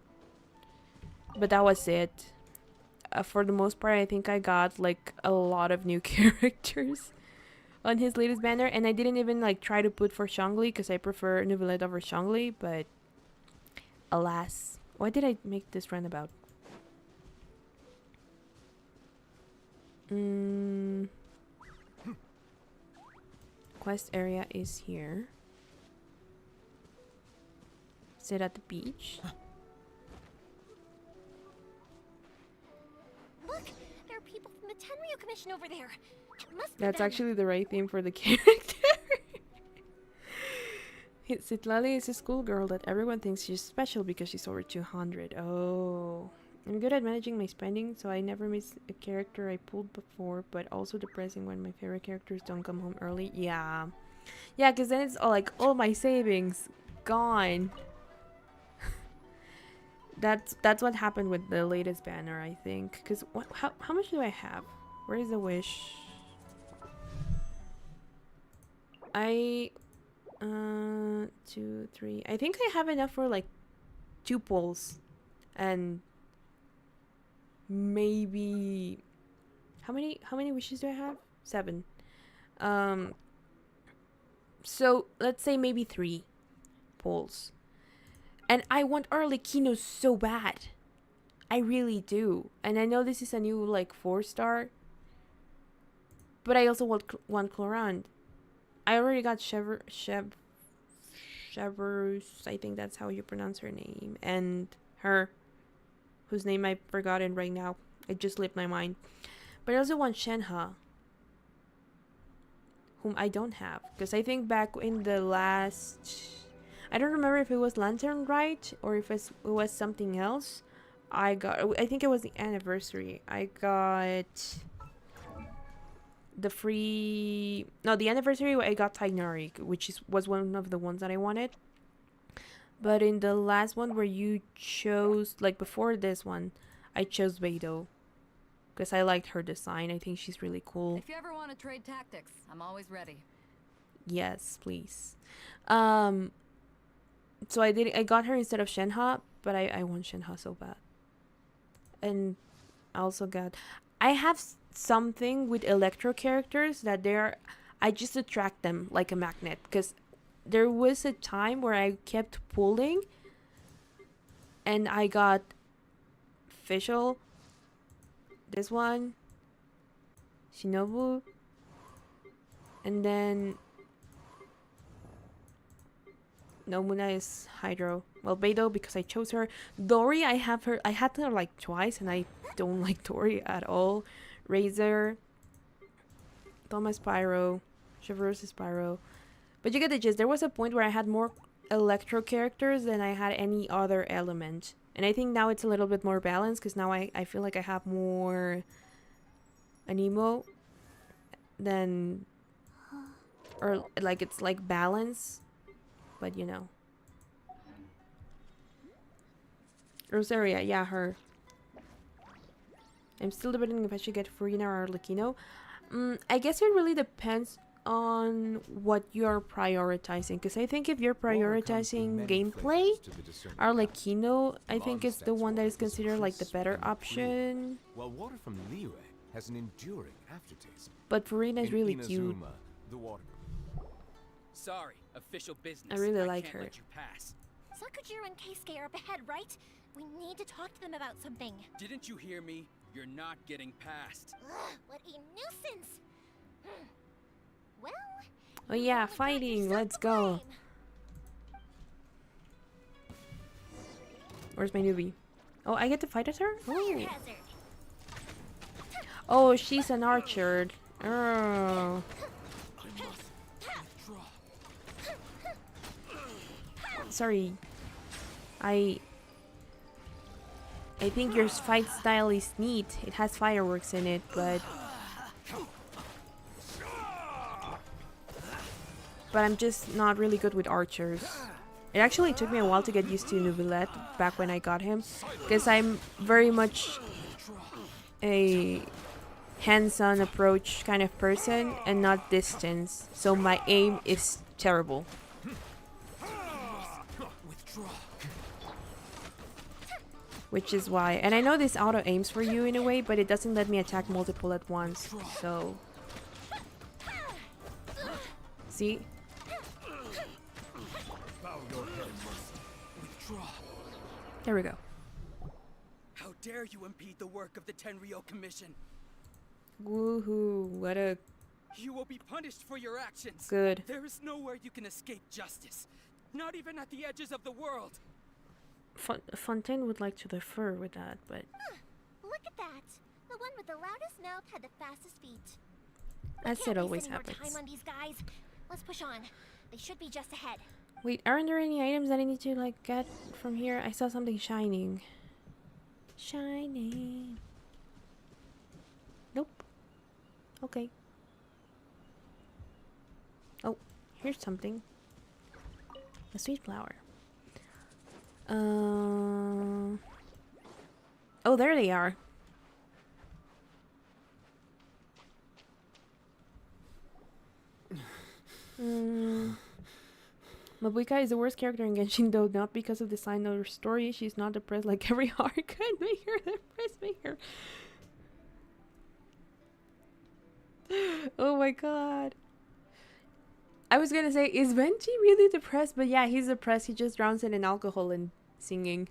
But that was it. for the most part, I think I got like a lot of new characters on his latest banner, and I didn't even like try to put for Shangli because I prefer Neuvillette over Shangli, but alas. What did I make this run about? Quest area is here. Sit at the beach. Look, there are people from the Tenryu Commission over there. It must be That's them. actually the right theme for the character. Citlali is a schoolgirl that everyone thinks she's special because she's over 200. Oh. I'm good at managing my spending, so I never miss a character I pulled before, but also depressing when my favorite characters don't come home early. Yeah. Yeah, because then it's all like, all my savings gone. That's what happened with the latest banner, I think. Because how much do I have? Where is the wish? I 2, 3. I think I have enough for like 2 pulls, and maybe how many wishes do I have? 7. So let's say maybe 3 pulls. And I want Arlecchino so bad. I really do. And I know this is a new like 4-star, but I also want Clorand. I already got Chevreuse, I think that's how you pronounce her name, and her, whose name I've forgotten right now. It just slipped my mind. But I also want Shenhe, whom I don't have, because I think back in the last, I don't remember if it was Lantern Rite or if it was something else. I think it was the anniversary. I got the anniversary I got Tighnari, which was one of the ones that I wanted. But in the last one where you chose, like before this one, I chose Beidou because I liked her design. I think she's really cool. If you ever want to trade tactics, I'm always ready. Yes, please. So I got her instead of Shenhe, but I want Shenhe so bad. And I also I have something with electro characters that I just attract them like a magnet, because there was a time where I kept pulling and I got Fischl, this one, Shinobu, and then Nomuna is Hydro. Well, Beidou because I chose her. Dori, I had her like twice and I don't like Dori at all. Razor, Thomas Pyro, Chevreuse Spyro. But you get the gist. There was a point where I had more electro characters than I had any other element. And I think now it's a little bit more balanced, because now I feel like I have more Anemo than, or like it's like balance, but you know. Rosaria, yeah, her. I'm still debating if I should get Furina or Arlecchino. I guess it really depends on what you're prioritizing, because I think if you're prioritizing gameplay, Arlecchino I think is the one that is considered like the better option. While water from Liyue has an enduring aftertaste. But Furina is really cute. Inazuma, the water. Sorry, official business. I really like can't her. let you pass. Sakujiro and Keisuke are up ahead, right? We need to talk to them about something. Didn't you hear me? You're not getting past. Ugh, what a nuisance! Well... Oh yeah, fighting, let's go. Where's my newbie? Oh, I get to fight as her? Oh, oh, she's an archer. Oh. Sorry. I think your fight style is neat. It has fireworks in it, but I'm just not really good with archers. It actually took me a while to get used to Neuvillette back when I got him, because I'm very much a hands-on approach kind of person and not distance, so my aim is terrible. which is why. And I know this auto aims for you in a way, but it doesn't let me attack multiple at once. So, see? There we go. How dare you impede the work of the Tenryou Commission? Woohoo! What a You will be punished for your actions. good. There is nowhere you can escape justice. Not even at the edges of the world. Fontaine would like to defer with that, but Look at that. The one with the loudest mouth had the fastest feet. as it Can't always waste any more happens. time on these guys. Let's push on. They should be just ahead. Wait, aren't there any items that I need to like get from here? I saw something shining. Shining. Nope. Okay. Oh, here's something. A sweet flower. Oh, there they are. Mabuika is the worst character in Genshin, though not because of the sign or story. She's not depressed like every arc. Make her depressed, make her. Oh my god. I was gonna say, is Venti really depressed? But yeah, he's depressed. He just drowns it in alcohol and singing.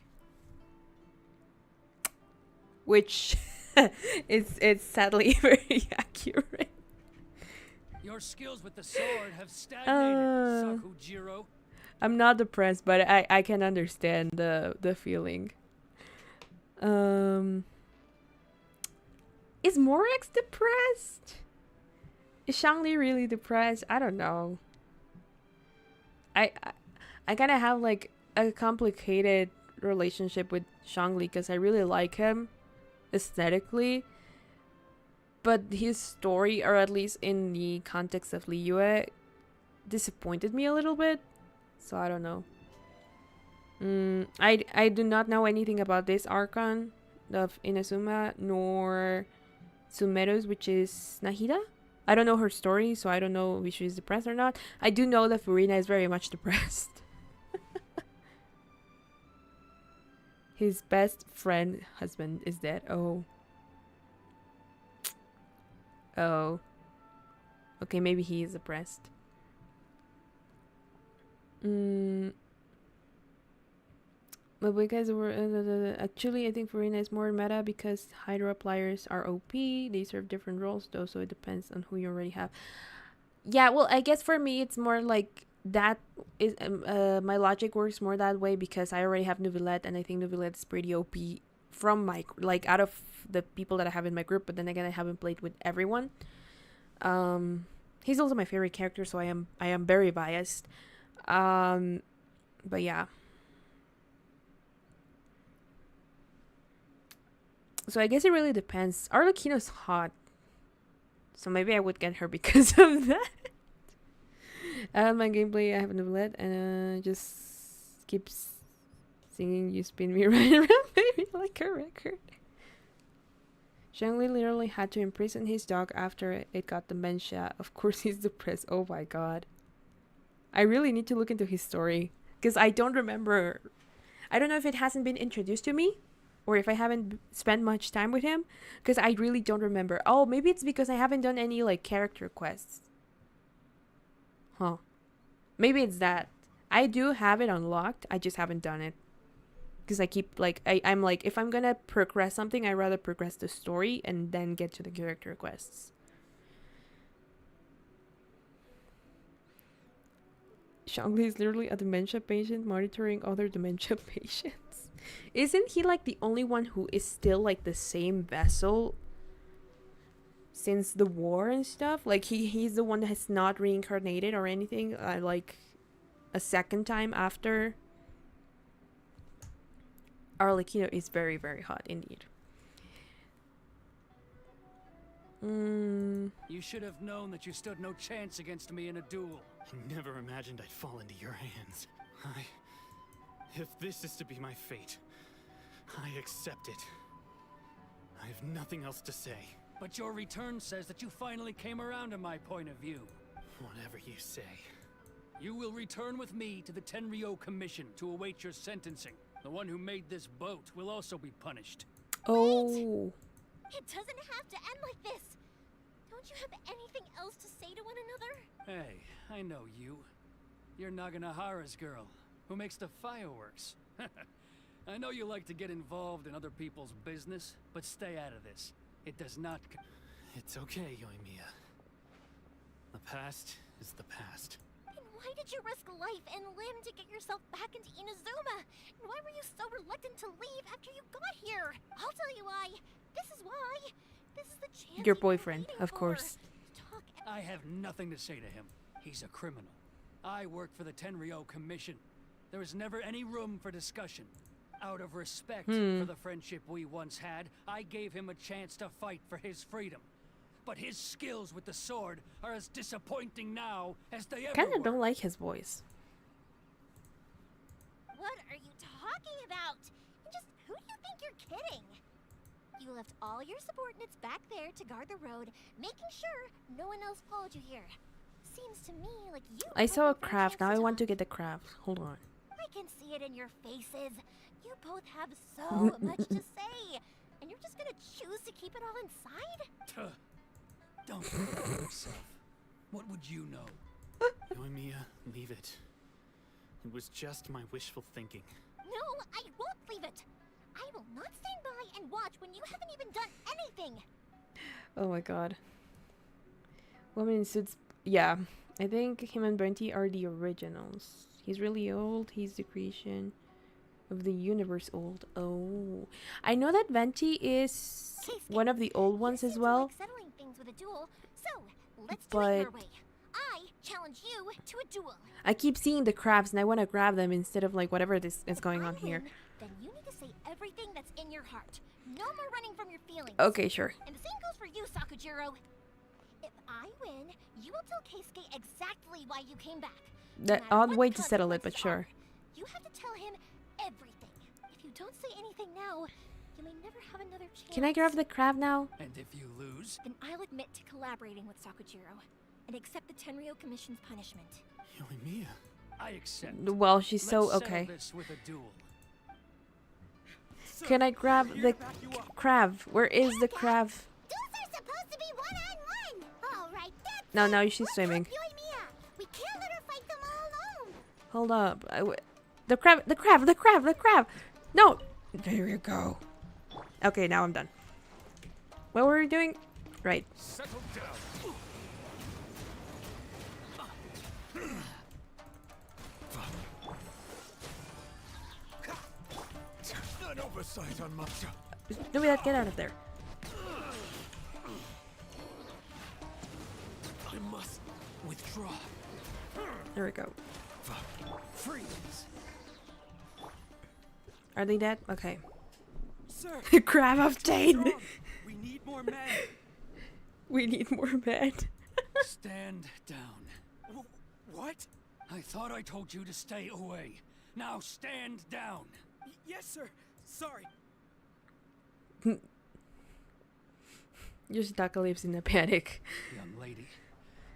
Which it's sadly very accurate. Your skills with the sword have stagnated, Sakujiro. I'm not depressed, but I can understand the feeling. Is Morax depressed? Is Shangli really depressed? I don't know. I kind of have like a complicated relationship with Shangli because I really like him aesthetically, but his story, or at least in the context of Liyue, disappointed me a little bit. So I don't know. I do not know anything about this Archon of Inazuma nor Sumeru's, which is Nahida. I don't know her story, so I don't know if she's depressed or not. I do know that Furina is very much depressed. His best friend husband is dead. Oh. Oh. Okay, maybe he is depressed. Actually, I think Furina is more meta because Hydro Pliers are OP. They serve different roles though, so it depends on who you already have. Yeah, well, I guess for me it's more like that is my logic works more that way because I already have Neuvillette, and I think Neuvillette is pretty OP from my like out of the people that I have in my group. But then again, I haven't played with everyone. He's also my favorite character, so I am very biased. But yeah. So I guess it really depends. Arlecchino's hot, so maybe I would get her because of that. My gameplay, I have a Neuvillette, and just keeps singing "You Spin Me Right Around, Baby" like a record. Shangli literally had to imprison his dog after it got dementia. Of course he's depressed. Oh my god. I really need to look into his story because I don't remember. I don't know if it hasn't been introduced to me or if I haven't spent much time with him because I really don't remember. Oh, maybe it's because I haven't done any like character quests. Huh. Maybe it's that. I do have it unlocked. I just haven't done it. Because I keep like I'm like, if I'm gonna progress something, I'd rather progress the story and then get to the character quests. Shangli is literally a dementia patient monitoring other dementia patients. Isn't he like the only one who is still like the same vessel since the war and stuff? Like he's the one that has not reincarnated or anything like a second time after. Arlecchino is very, very hot indeed. You should have known that you stood no chance against me in a duel. I never imagined I'd fall into your hands. If this is to be my fate, I accept it. I have nothing else to say. But your return says that you finally came around to my point of view. Whatever you say. You will return with me to the Tenryou Commission to await your sentencing. The one who made this boat will also be punished. Oh. It doesn't have to end like this. Don't you have anything else to say to one another? Hey, I know you. You're Naganohara's girl, who makes the fireworks. I know you like to get involved in other people's business, but stay out of this. It does not... It's okay, Yoimiya. The past is the past. Then why did you risk life and limb to get yourself back into Inazuma? And why were you so reluctant to leave after you got here? I'll tell you why. This is why. This is the chance. Your boyfriend, of course. I have nothing to say to him. He's a criminal. I work for the Tenryou Commission. There was never any room for discussion. Out of respect for the friendship we once had, I gave him a chance to fight for his freedom. But his skills with the sword are as disappointing now as they ever Kinda were. don't like his voice. What are you talking about? And just who do you think you're kidding? You left all your subordinates back there to guard the road, making sure no one else followed you here. Seems to me like you... I saw a craft. Now I want to get the craft. Hold on. I can see it in your faces. You both have so much to say. And you're just gonna choose to keep it all inside? Don't forget yourself. What would you know? Yoimiya, leave it. It was just my wishful thinking. No, I won't leave it. I will not stand by and watch when you haven't even done anything. Oh my god. Woman in suits. Yeah, I think him and Brenti are the originals. He's really old. He's the creation of the universe old. Oh, I know that Venti is one of the old ones as well. Like settling things with a duel, so let's do it your way. I challenge you to a duel. I keep seeing the crabs and I want to grab them instead of like whatever this is going on here. Then you need to say everything that's in your heart. No more running from your feelings. Okay, sure. And the same goes for you, Sakujiro. If I win, you will tell Keisuke exactly why you came back. That odd way to settle it, but sure. You have to tell him everything. If you don't say anything now, you may never have another chance. Can I grab the crab now? And if you lose? Then I'll admit to collaborating with Sakujiro and accept the Tenryou Commission's punishment. Yoimiya. I accept. Well, she's so Let's okay. settle this with a duel. Can I grab the crab? Where is the crab? Duels are supposed to be one-on-one. All right, that's No, now she's swimming. Yoimiya. We can't let her fight them all alone. Hold up. The crab. No. There you go. Okay, now I'm done. What were we doing? Right. Settle down. An oversight on my... Do that. Get out of there. I must withdraw. There we go. Freeze. Are they dead? Okay. Sir, Crab obtained. we need more men. We need more men. Stand down. What? I thought I told you to stay away. Now stand down. Yes, sir. Sorry. Yoshitaka lives in a panic. Young lady,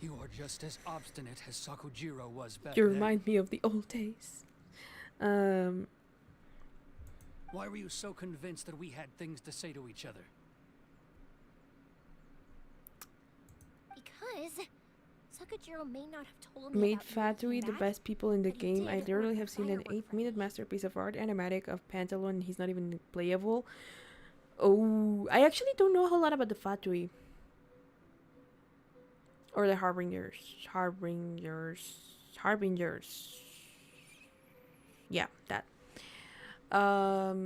you are just as obstinate as Sakujiro was back You then. remind me of the old days. Why were you so convinced that we had things to say to each other? Because Sakujiro may not have told me Made about you Fatui making the that, best people in the but he game. I did literally work have for seen an Firework 8-minute masterpiece of art animatic of Pantalon and he's not even playable. Oh, I actually don't know a whole lot about the Fatui. Or the Harbingers. Yeah, that. I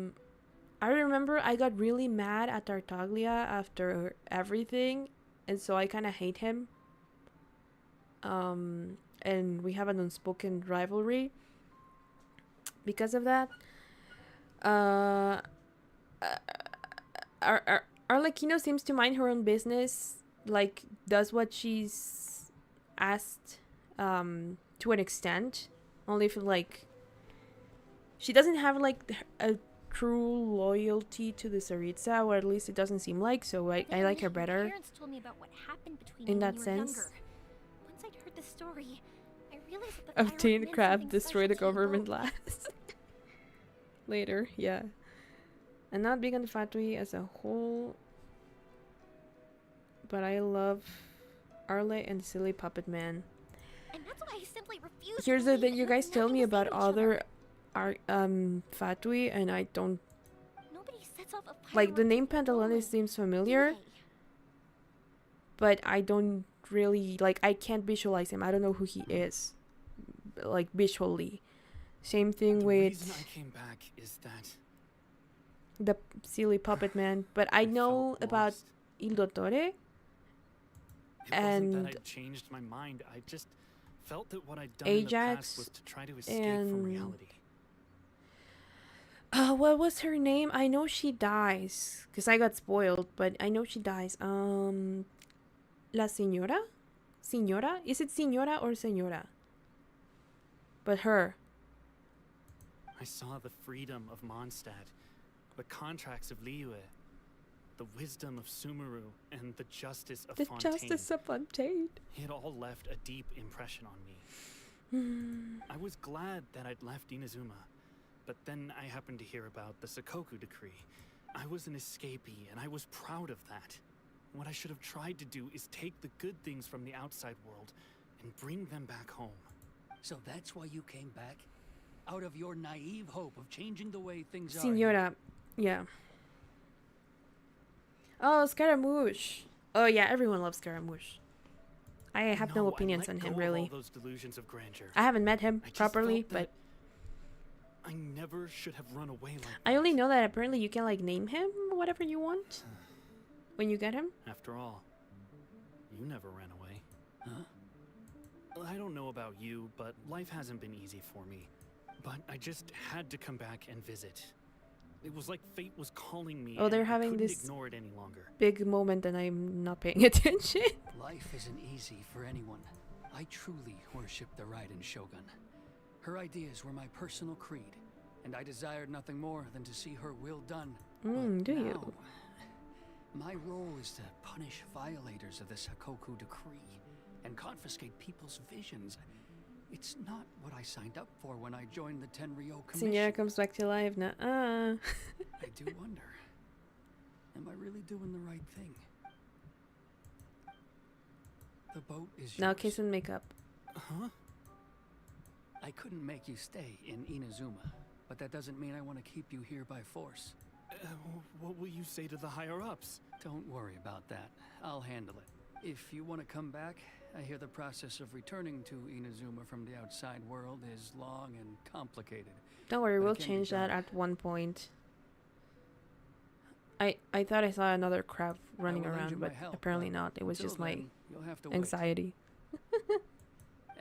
remember I got really mad at Tartaglia after everything, and so I kind of hate him. And we have an unspoken rivalry because of that. Arlecchino seems to mind her own business, like does what she's asked to an extent, only if like she doesn't have like a true loyalty to the Tsaritsa, or at least it doesn't seem like, so I like her better Parents told me about what happened between in you that when you were sense. younger. Once I'd heard the story, I realized that the Obtain firework meant crab, something destroy the special to you government both. last. later. Yeah. I'm not big on the Fatui as a whole, but I love Arle and Silly Puppet Man. And that's why I simply refuse Here's to the believe thing, you that guys tell nothing me to about save each other Fatui, and I don't Nobody sets off a like the firework name in Pantalone Poland, seems do familiar, they? but I don't really like. I can't visualize him. I don't know who he is, like visually. Same thing The with reason I came back is that the Silly Puppet Man, but I know felt about lost. Il Dottore. It wasn't that And I'd changed my mind. I just felt that what I'd done in the past was Ajax to try to escape from and reality. what was her name? I know she dies because I got spoiled, but I know she dies. La Señora? Señora? Is it Señora or Señora? But her. I saw the freedom of Mondstadt, the contracts of Liyue, the wisdom of Sumeru, and the justice of The Fontaine. Justice of Fontaine. It all left a deep impression on me. I was glad that I'd left Inazuma, but then I happened to hear about the Sakoku decree. I was an escapee, and I was proud of that. What I should have tried to do is take the good things from the outside world and bring them back home. So that's why you came back? Out of your naive hope of changing the way things are. Señora. Yeah. Oh, Scaramouche. Oh yeah, everyone loves Scaramouche. I have no opinions on him, really. All those delusions of grandeur. I haven't met him I just properly, felt but that I never should have run away like I only know that apparently you can like name him whatever you want when you get him. After all, you never ran away. Huh? I don't know about you, but life hasn't been easy for me. But I just had to come back and visit. It was like fate was calling me. Oh, they're and I having couldn't this ignore it any longer. big moment and I'm not paying attention. Life isn't easy for anyone. I truly worship the Raiden Shogun. Her ideas were my personal creed, and I desired nothing more than to see her will done. Do you? Now, my role is to punish violators of the Sakoku decree and confiscate people's visions. It's not what I signed up for when I joined the Tenryo Commission. Señora comes back to life. Nuh-uh. I do wonder, am I really doing the right thing? The boat is Now yours. kiss and make up. Huh? I couldn't make you stay in Inazuma, but that doesn't mean I want to keep you here by force. What will you say to the higher-ups? Don't worry about that. I'll handle it. If you want to come back, I hear the process of returning to Inazuma from the outside world is long and complicated. Don't worry, But it we'll can be change that done. at one point. I thought I saw another crab running I will lend around, you my but help, apparently not. It was until just my then, you'll have to wait. anxiety.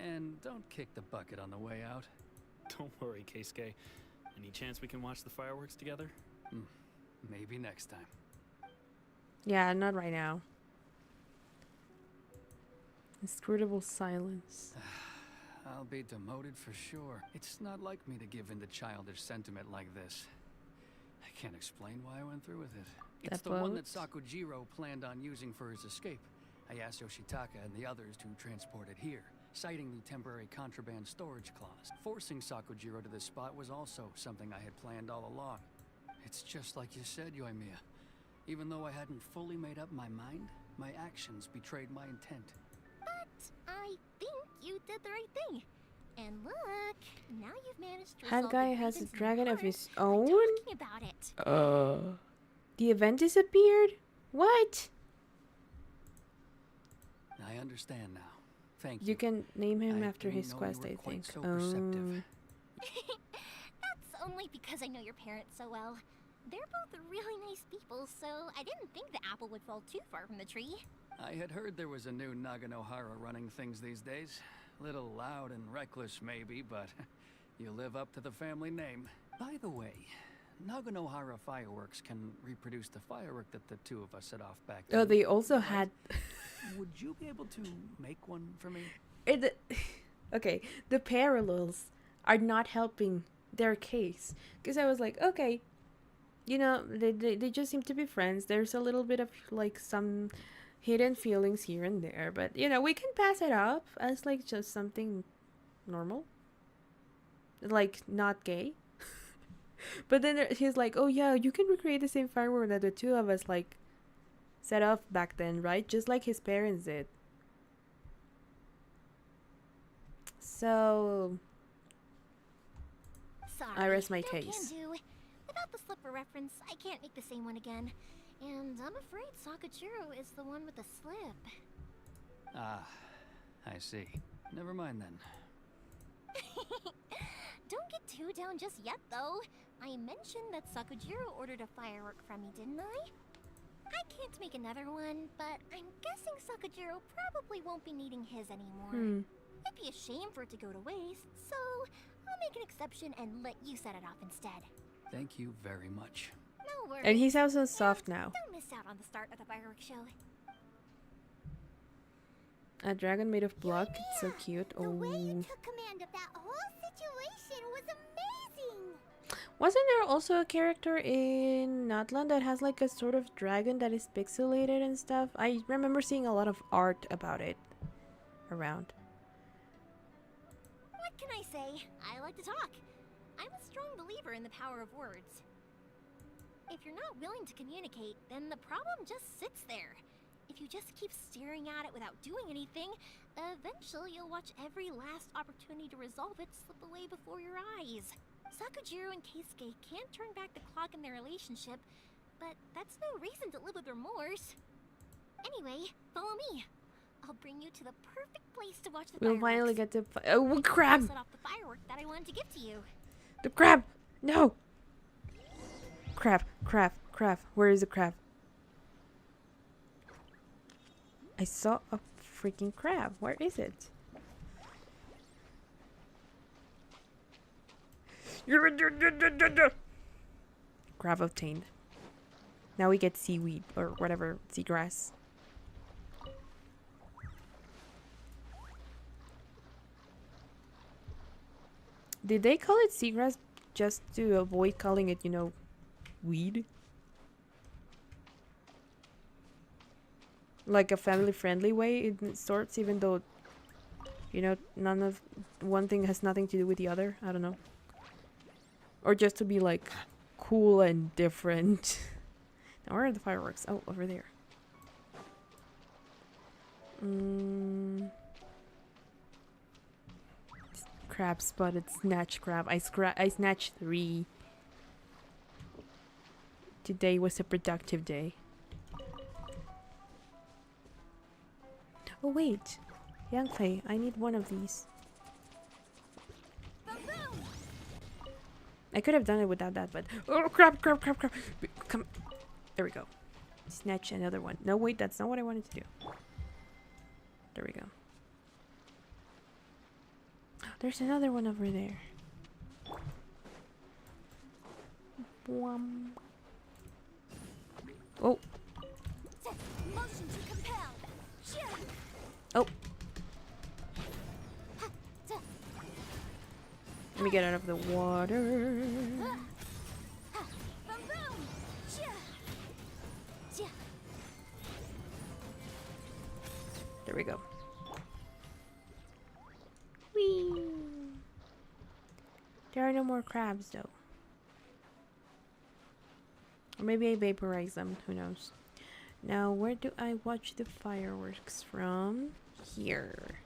And don't kick the bucket on the way out. Don't worry, Keisuke. Any chance we can watch the fireworks together? Maybe next time. Yeah, not right now. Inscrutable silence. I'll be demoted for sure. It's not like me to give in to childish sentiment like this. I can't explain why I went through with it. It's the one that Sakujiro planned on using for his escape. I asked Yoshitaka and the others to transport it here, citing the temporary contraband storage clause. Forcing Sakujiro to this spot was also something I had planned all along. It's just like you said, Yoimiya. Even though I hadn't fully made up my mind, my actions betrayed my intent. But I think you did the right thing. And look, now you've managed to That resolve guy the has a grievance in dragon your of heart his by own? talking about it. The event disappeared? What? I understand now. Thank you. You can name him I after his didn't know you quest, were I quite think. so perceptive. That's only because I know your parents so well. They're both really nice people, so I didn't think the apple would fall too far from the tree. I had heard there was a new Naganohara running things these days. Little loud and reckless maybe, but you live up to the family name. By the way, Naganohara fireworks can reproduce the firework that the two of us set off back then. Oh, they also right? had... Would you be able to make one for me? Okay, the parallels are not helping their case. Because I was like, okay, you know, they just seem to be friends. There's a little bit of, like, some hidden feelings here and there. But, you know, we can pass it up as, like, just something normal. Like, not gay. But then he's like, oh yeah, you can recreate the same firework that the two of us like set off back then, right? Just like his parents did. So Sorry, I rest my no case. can do. Without the slipper reference, I can't make the same one again. And I'm afraid Sakajiro is the one with the slip. Ah, I see. Never mind then. Don't get too down just yet, though. I mentioned that Sakajiro ordered a firework from me, didn't I? I can't make another one, but I'm guessing Sakajiro probably won't be needing his anymore. It'd be a shame for it to go to waste, so I'll make an exception and let you set it off instead. Thank you very much. No worries. And he sounds so soft now. Don't miss out on the start of the fireworks show. A dragon made of block. It's so cute. The way you Oh. took command of that whole situation was amazing! Wasn't there also a character in Natlan that has like a sort of dragon that is pixelated and stuff? I remember seeing a lot of art about it around. What can I say? I like to talk. I'm a strong believer in the power of words. If you're not willing to communicate, then the problem just sits there. If you just keep staring at it without doing anything, eventually you'll watch every last opportunity to resolve it slip away before your eyes. Sakujiro and Keisuke can't turn back the clock in their relationship, but that's no reason to live with remorse. Anyway, follow me. I'll bring you to the perfect place to watch the We'll fireworks. finally get to. Oh, crab! I'll set off the firework that I wanted to give to you. The crab! No! Crab, crab, crab. Where is the crab? I saw a freaking crab. Where is it? Crab obtained. Now we get seaweed or whatever, seagrass. Did they call it seagrass just to avoid calling it, you know, weed? Like a family-friendly way in sorts, even though, you know, none of one thing has nothing to do with the other. I don't know. Or just to be like cool and different. Now where are the fireworks? Oh, over there. Crab spotted, snatch crab. I snatched 3. Today was a productive day. Oh wait, Young Fei, I need one of these. I could have done it without that, but oh crap, crap, crap, crap! Come, there we go. Snatch another one. No, wait, that's not what I wanted to do. There we go. There's another one over there. Boom. Oh. Motion to compel. Oh. Let me get out of the water. There we go. Whee! There are no more crabs though. Or maybe I vaporize them, who knows. Now, where do I watch the fireworks from? Here.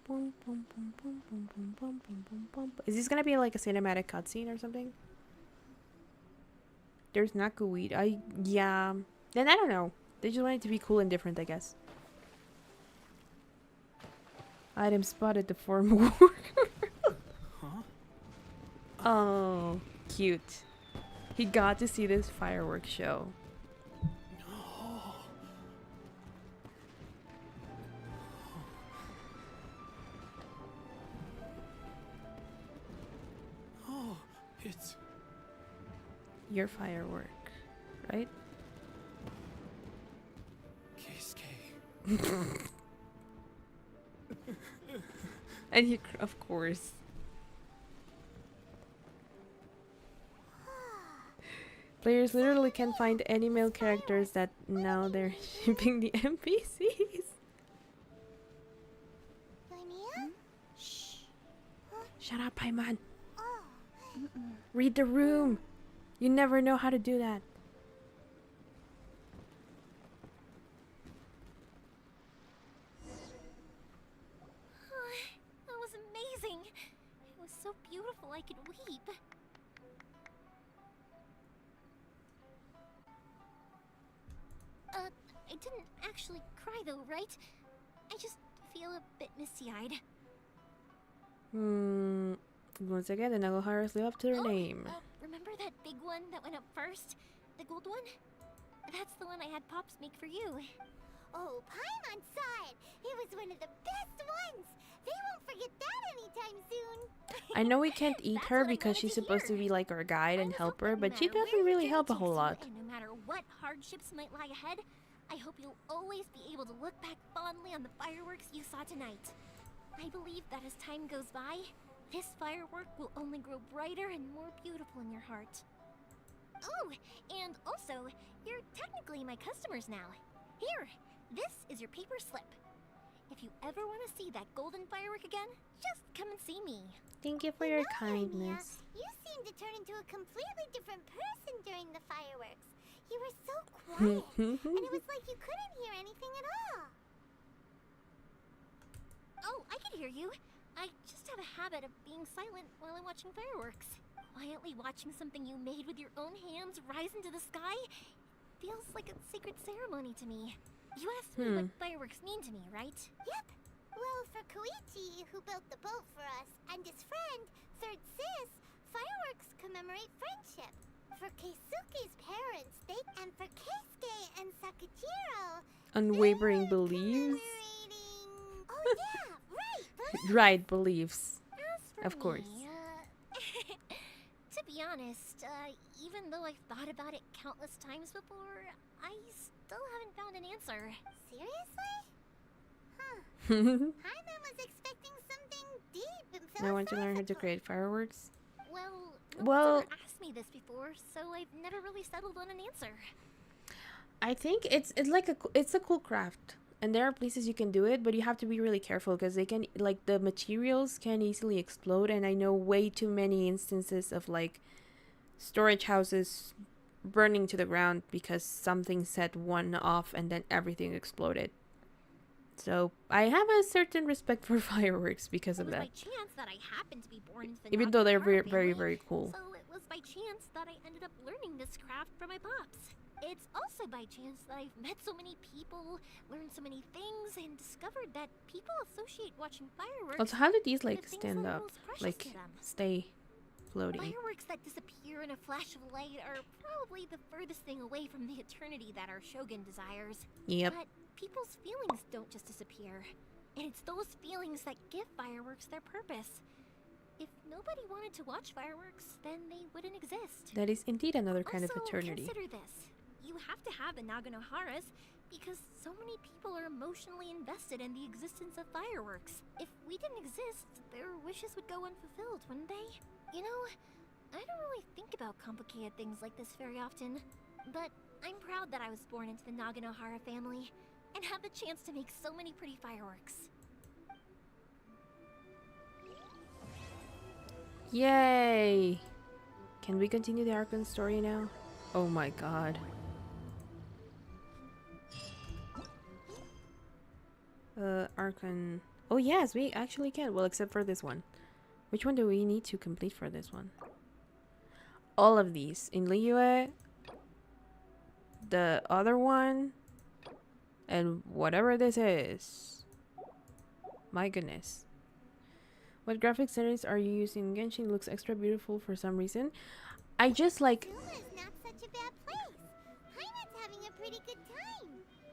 Boom, boom, boom, boom, boom, boom, boom, boom, boom, boom. Is this gonna be like a cinematic cutscene or something? There's knackeweed. Yeah. Then I don't know. They just want it to be cool and different, I guess. Item spotted, the form worker. Huh? Oh, cute. He got to see this fireworks show. Oh, it's Your firework, right? Keisuke. And he, of course. Players literally can't find any male characters that now they're shipping the NPCs. Yoimiya? Shh. Shut up, Paimon. Read the room. You never know how to do that. That was amazing. It was so beautiful I could weep. I didn't actually cry though, right? I just feel a bit misty-eyed. Once again, the Nagoharas live up to their name. Remember that big one that went up first? The gold one? That's the one I had Pops make for you. Oh, Paimon saw it! It was one of the best ones! They won't forget that anytime soon! I know we can't eat her because she's supposed to be like our guide and helper, but she doesn't really help a whole lot. And no matter what hardships might lie ahead, I hope you'll always be able to look back fondly on the fireworks you saw tonight. I believe that as time goes by, this firework will only grow brighter and more beautiful in your heart. Oh, and also, you're technically my customers now. Here, this is your paper slip. If you ever want to see that golden firework again, just come and see me. Thank you for your kindness. You seemed to turn into a completely different person during the fireworks. You were so quiet, and it was like you couldn't hear anything at all. Oh, I can hear you. I just have a habit of being silent while I'm watching fireworks. Quietly watching something you made with your own hands rise into the sky feels like a sacred ceremony to me. You asked me what fireworks mean to me, right? Yep. Well, for Koichi, who built the boat for us, and his friend, Third Sis, fireworks commemorate friendship. For Keisuke's parents, and for Keisuke and Sakujiro, Unwavering beliefs? Oh yeah, right, Right, beliefs. Of course. To be honest, even though I've thought about it countless times before, I still haven't found an answer. Seriously? Huh. Paimon was expecting something deep and philosophical. I want to learn how to create fireworks. Well, no one's ever asked me this before, so I've never really settled on an answer. I think it's a cool craft, and there are places you can do it, but you have to be really careful because they can, like, the materials can easily explode, and I know way too many instances of like storage houses burning to the ground because something set one off and then everything exploded. So I have a certain respect for fireworks because of that. It was by chance that I happened to be born into the Even though they're very, family, very cool. So it was by chance that I ended up learning this craft from my pops. It's also by chance that I've met so many people, learned so many things, and discovered that people associate watching fireworks. Also, how do these with like the things stand that are up, most precious like to them. stay floating? Fireworks that disappear in a flash of light are probably the furthest thing away from the eternity that our shogun desires. Yep. But people's feelings don't just disappear. And it's those feelings that give fireworks their purpose. If nobody wanted to watch fireworks, then they wouldn't exist. That is indeed another kind of Also, eternity. consider this. You have to have the Naganoharas because so many people are emotionally invested in the existence of fireworks. If we didn't exist, their wishes would go unfulfilled, wouldn't they? You know, I don't really think about complicated things like this very often, but I'm proud that I was born into the Naganohara family and have the chance to make so many pretty fireworks. Yay! Can we continue the Archon story now? Oh my god. Archon. Oh yes, we actually can. Well, except for this one. Which one do we need to complete for this one? All of these. In Liyue, the other one, and whatever this is. My goodness. What graphic settings are you using? Genshin looks extra beautiful for some reason. I just like... Zuma's not such a bad place. Paimon's having a pretty good time.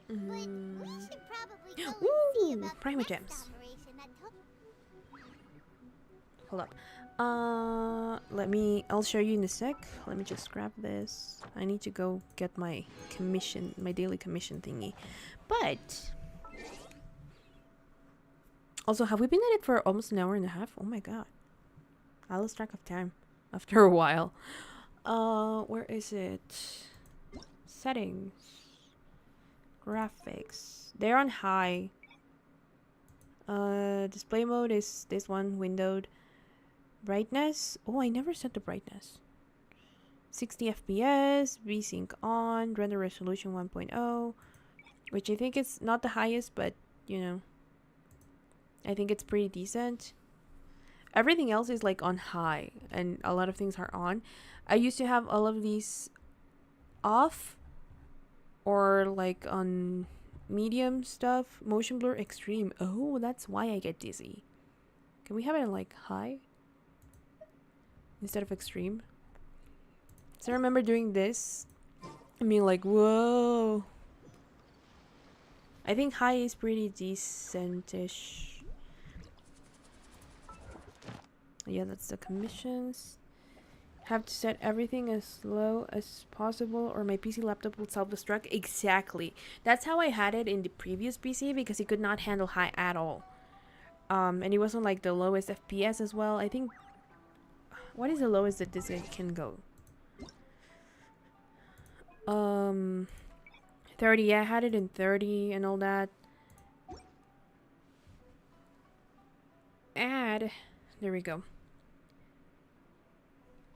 But we should probably go and see about Prima the next gems. operation that took... Hold up. I'll show you in a sec. Let me just grab this. I need to go get my commission, my daily commission thingy. But... Also, have we been at it for almost an hour and a half? Oh my god. I lost track of time after a while. Where is it? Settings. Graphics. They're on high. Display mode is this one, windowed. Brightness. Oh, I never set the brightness. 60 FPS, VSync on, render resolution 1.0, which I think is not the highest, but you know, I think it's pretty decent. Everything else is like on high, and a lot of things are on. I used to have all of these off or like on medium stuff. Motion blur extreme. Oh, that's why I get dizzy. Can we have it in like high instead of extreme? So I remember doing this. I mean, like, whoa. I think high is pretty decent-ish. Yeah, that's the commissions. Have to set everything as low as possible or my PC laptop will self-destruct. Exactly. That's how I had it in the previous PC because it could not handle high at all. And it wasn't like the lowest FPS as well. I think... What is the lowest that this can go? 30. Yeah, I had it in 30 and all that. Add. There we go.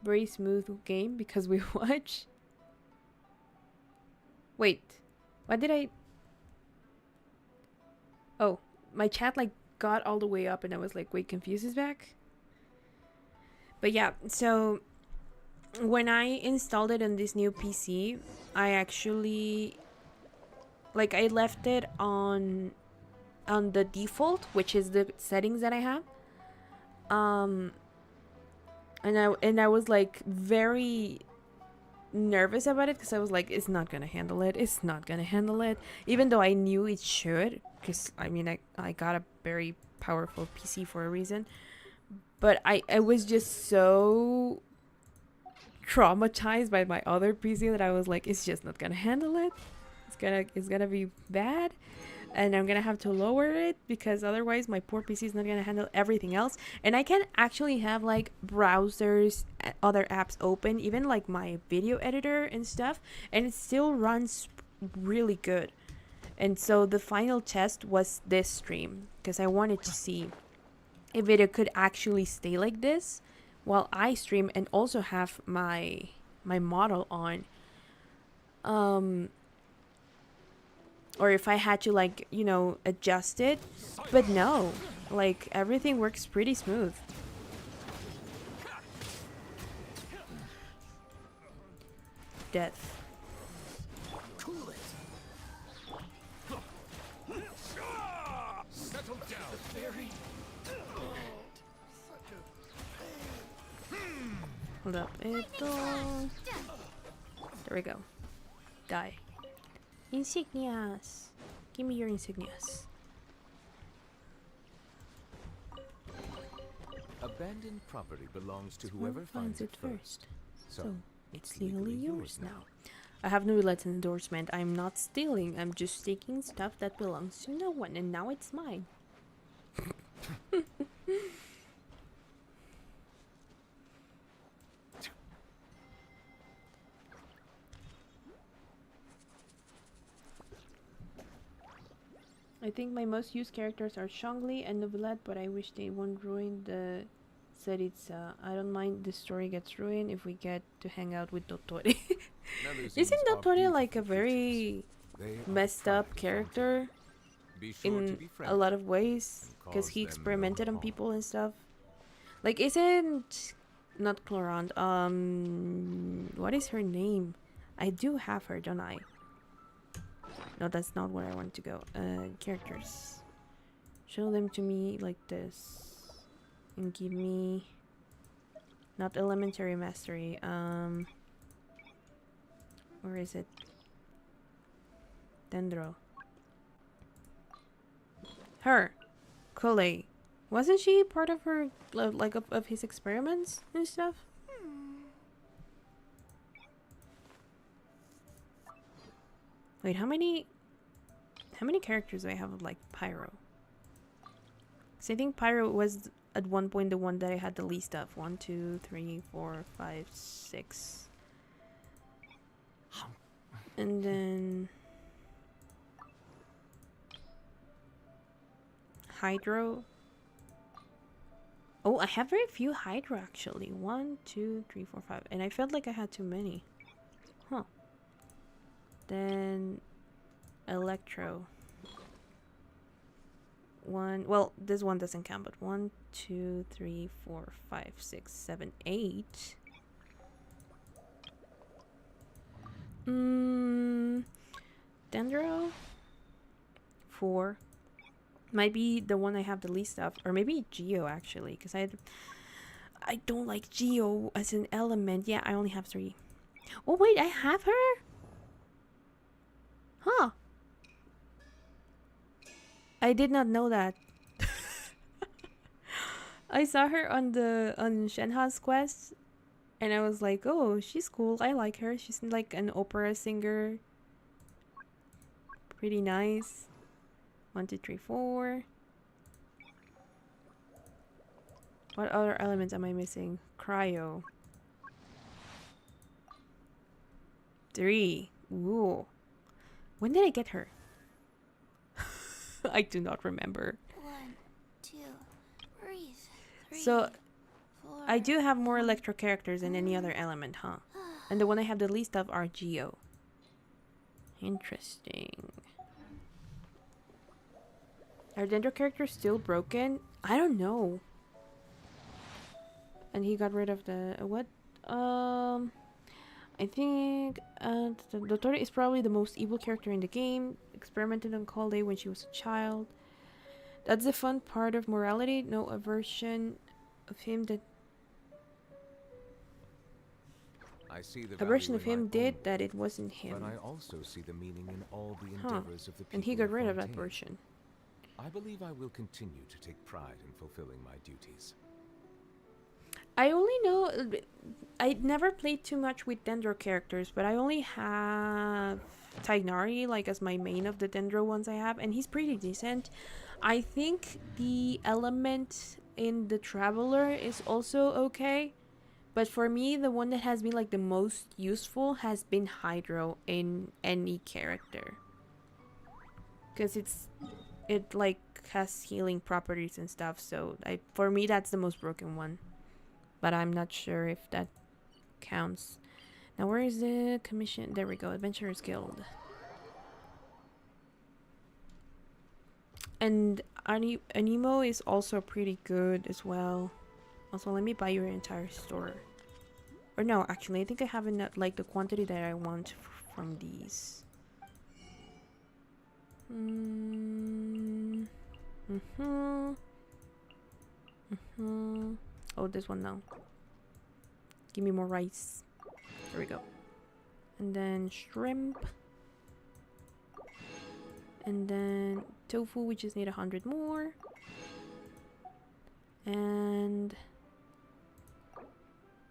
Very smooth game because we watch. Wait. What did I... Oh, my chat like got all the way up and I was like, wait, Confused is back? But yeah, so when I installed it on this new PC, I actually like I left it on the default, which is the settings that I have. And I was like very nervous about it because I was like, it's not gonna handle it. It's not gonna handle it. Even though I knew it should, because I mean I got a very powerful PC for a reason. But I was just so traumatized by my other PC that I was like, it's just not gonna handle it. It's gonna be bad, and I'm gonna have to lower it because otherwise my poor PC is not gonna handle everything else. And I can actually have like browsers, other apps open, even like my video editor and stuff, and it still runs really good. And so the final test was this stream because I wanted to see if it could actually stay like this while I stream and also have my model on. Or if I had to like, you know, adjust it. But no, like everything works pretty smooth. Death. Cool it. Settle down, fairy. Hold up. There we go. Die. Insignias. Give me your insignias. Abandoned property belongs to whoever finds it first. So it's legally yours now. I have no let's endorsement. I'm not stealing. I'm just taking stuff that belongs to no one, and now it's mine. I think my most used characters are Shangli and Novelette, but I wish they won't ruin the Seritza. I don't mind the story gets ruined if we get to hang out with Dottore. Isn't Dottore like a very messed up character in a lot of ways? Because he experimented on people and stuff. Like, isn't... Not Clorant. What is her name? I do have her, don't I? No, that's not where I want to go. Characters. Show them to me like this. And give me... Not elementary mastery. Where is it? Dendro. Her. Kole. Wasn't she part of her... Like, of his experiments and stuff? Wait, how many characters do I have of like Pyro? Because I think Pyro was at one point the one that I had the least of. 1, 2, 3, 4, 5, 6. And then Hydro. Oh, I have very few Hydra actually. 1, 2, 3, 4, 5. And I felt like I had too many. Huh. Then Electro. 1. Well, this one doesn't count, but 1, 2, 3, 4, 5, 6, 7, 8. Dendro. 4. Might be the one I have the least of, or maybe Geo actually, because I don't like Geo as an element. Yeah, I only have 3. Oh wait, I have her. Huh. I did not know that. I saw her on Shenha's quest, and I was like, oh, she's cool. I like her. She's like an opera singer. Pretty nice. 1, 2, 3, 4. What other elements am I missing? Cryo. 3. Ooh. When did I get her? I do not remember. 1, 2, breathe. 3, So, 4. I do have more electro characters than any other element, huh? And the one I have the least of are Geo. Interesting. Are Dendro characters still broken? I don't know. And he got rid of the what? I think the Dottore is probably the most evil character in the game. Experimented on Calde when she was a child. That's the fun part of morality. No aversion of him that I see the a version value of in him my did own, that it wasn't him. but I also see the meaning in all the Huh. endeavors of the people And he got rid of that Fontaine. version. I believe I will continue to take pride in fulfilling my duties. I only know I never played too much with Dendro characters, but I only have Tignari like as my main of the Dendro ones I have, and he's pretty decent. I think the element in the Traveler is also okay, but for me the one that has been like the most useful has been Hydro in any character, because it like has healing properties and stuff, so for me that's the most broken one. But I'm not sure if that counts. Now, where is the commission? There we go. Adventurers Guild. And Anemo is also pretty good as well. Also, let me buy your entire store. Or no, actually, I think I have enough, like the quantity that I want from these. Oh, this one now. Give me more rice. There we go. And then shrimp. And then tofu, we just need 100 more. And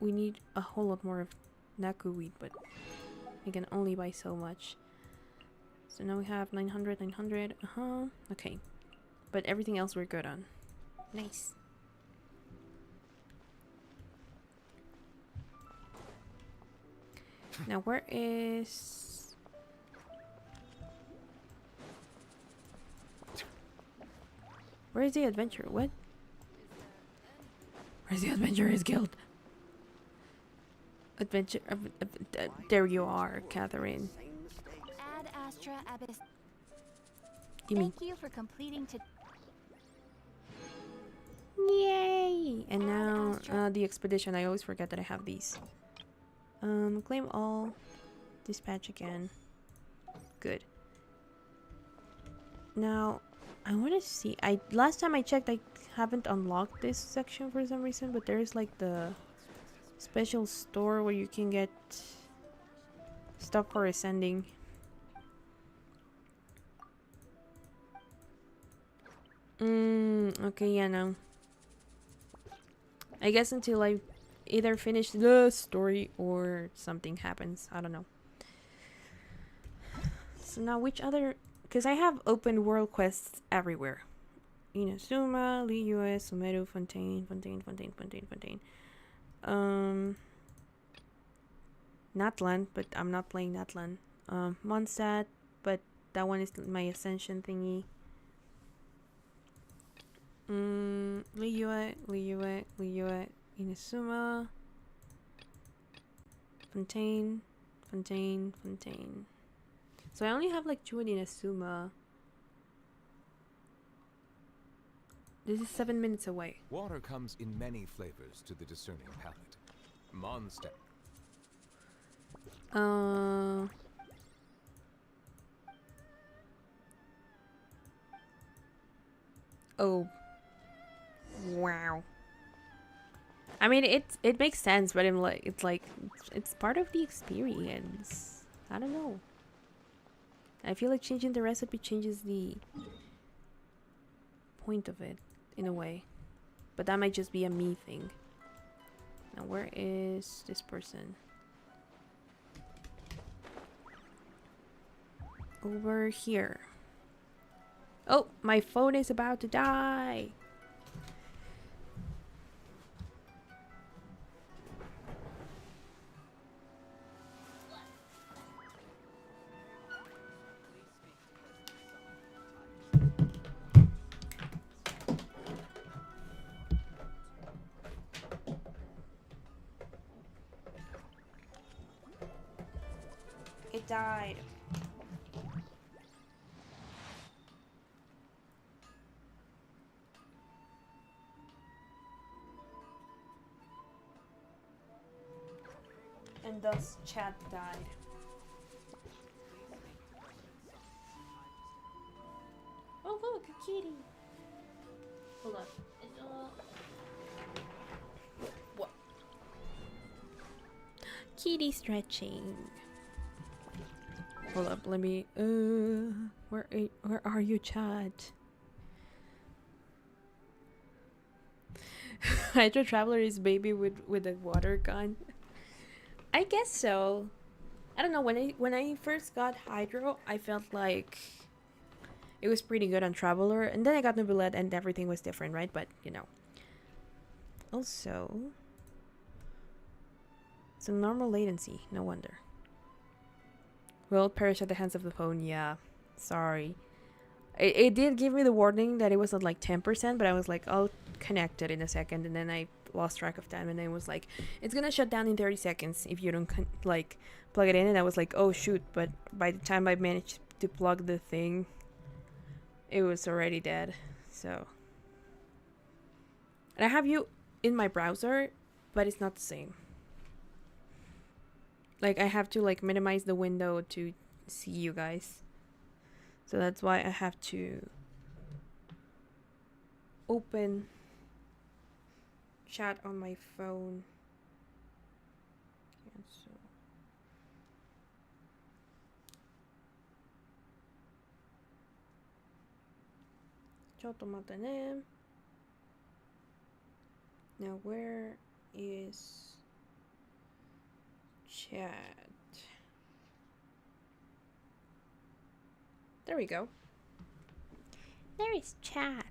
we need a whole lot more of naku wheat, but I can only buy so much. So now we have 900, 900. Okay. But everything else we're good on. Nice. Now where is... Where is the adventure? What? Where's the Adventurers Guild? Adventure... there you are, Catherine. Ad Astra Abyss. Gimme. Thank you for completing to... Yay! And now the expedition. I always forget that I have these. Claim all. Dispatch again. Good. Now, I want to see. Last time I checked, I haven't unlocked this section for some reason, but there's like the special store where you can get stuff for ascending. Okay, yeah, no. I guess until I either finish the story or something happens. I don't know. So now which other... Because I have open world quests everywhere. Inazuma, Liyue, Sumeru, Fontaine. Natlan, but I'm not playing Natlan. Mondstadt, but that one is my ascension thingy. Liyue, Inazuma, Fontaine. So I only have like 2 in Inazuma. This is 7 minutes away. Water comes in many flavors to the discerning palate. Monster. Oh. Wow. I mean, it makes sense, but I'm like, it's part of the experience. I don't know. I feel like changing the recipe changes the point of it in a way, but that might just be a me thing. Now, where is this person? Over here. Oh, my phone is about to die. It died. And thus chat died. Oh look, a kitty. Hold on. What? Kitty stretching. Hold up, let me where are you, chat? Hydro Traveler is baby with a water gun. I guess so. I don't know, when I first got Hydro, I felt like it was pretty good on Traveler, and then I got Nobilette and everything was different, right? But you know. Also, it's a normal latency, no wonder. Will perish at the hands of the phone, yeah. Sorry. It did give me the warning that it was at like 10%, but I was like, I'll connect it in a second, and then I lost track of time, and then it was like, it's gonna shut down in 30 seconds if you don't like plug it in, and I was like, oh shoot, but by the time I managed to plug the thing, it was already dead. So, and I have you in my browser, but it's not the same. Like, I have to like minimize the window to see you guys. So that's why I have to open chat on my phone. Cancel. Chotomatane. Now where is chat? There we go. There is chat.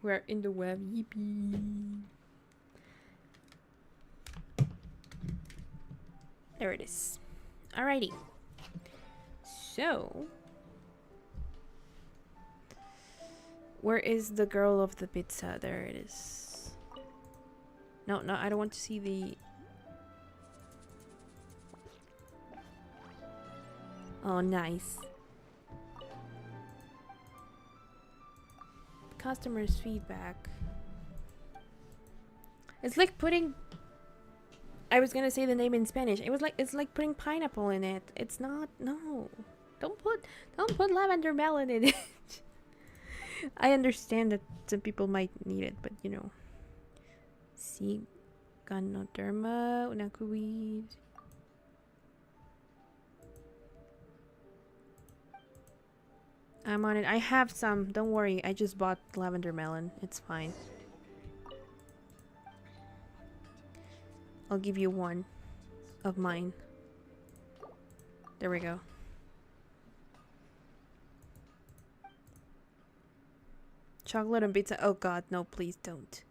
We're in the web. Yippee. There it is. Alrighty. So, where is the girl of the pizza? There it is. No, I don't want to see the... Oh, nice. Customers' feedback. It's like putting... I was gonna say the name in Spanish. It's like putting pineapple in it. It's not... No. Don't put lavender melon in it. I understand that some people might need it, but you know. See, Ganoderma, unakuweed. I'm on it. I have some. Don't worry. I just bought lavender melon. It's fine. I'll give you one of mine. There we go. Chocolate and pizza. Oh god, no, please don't.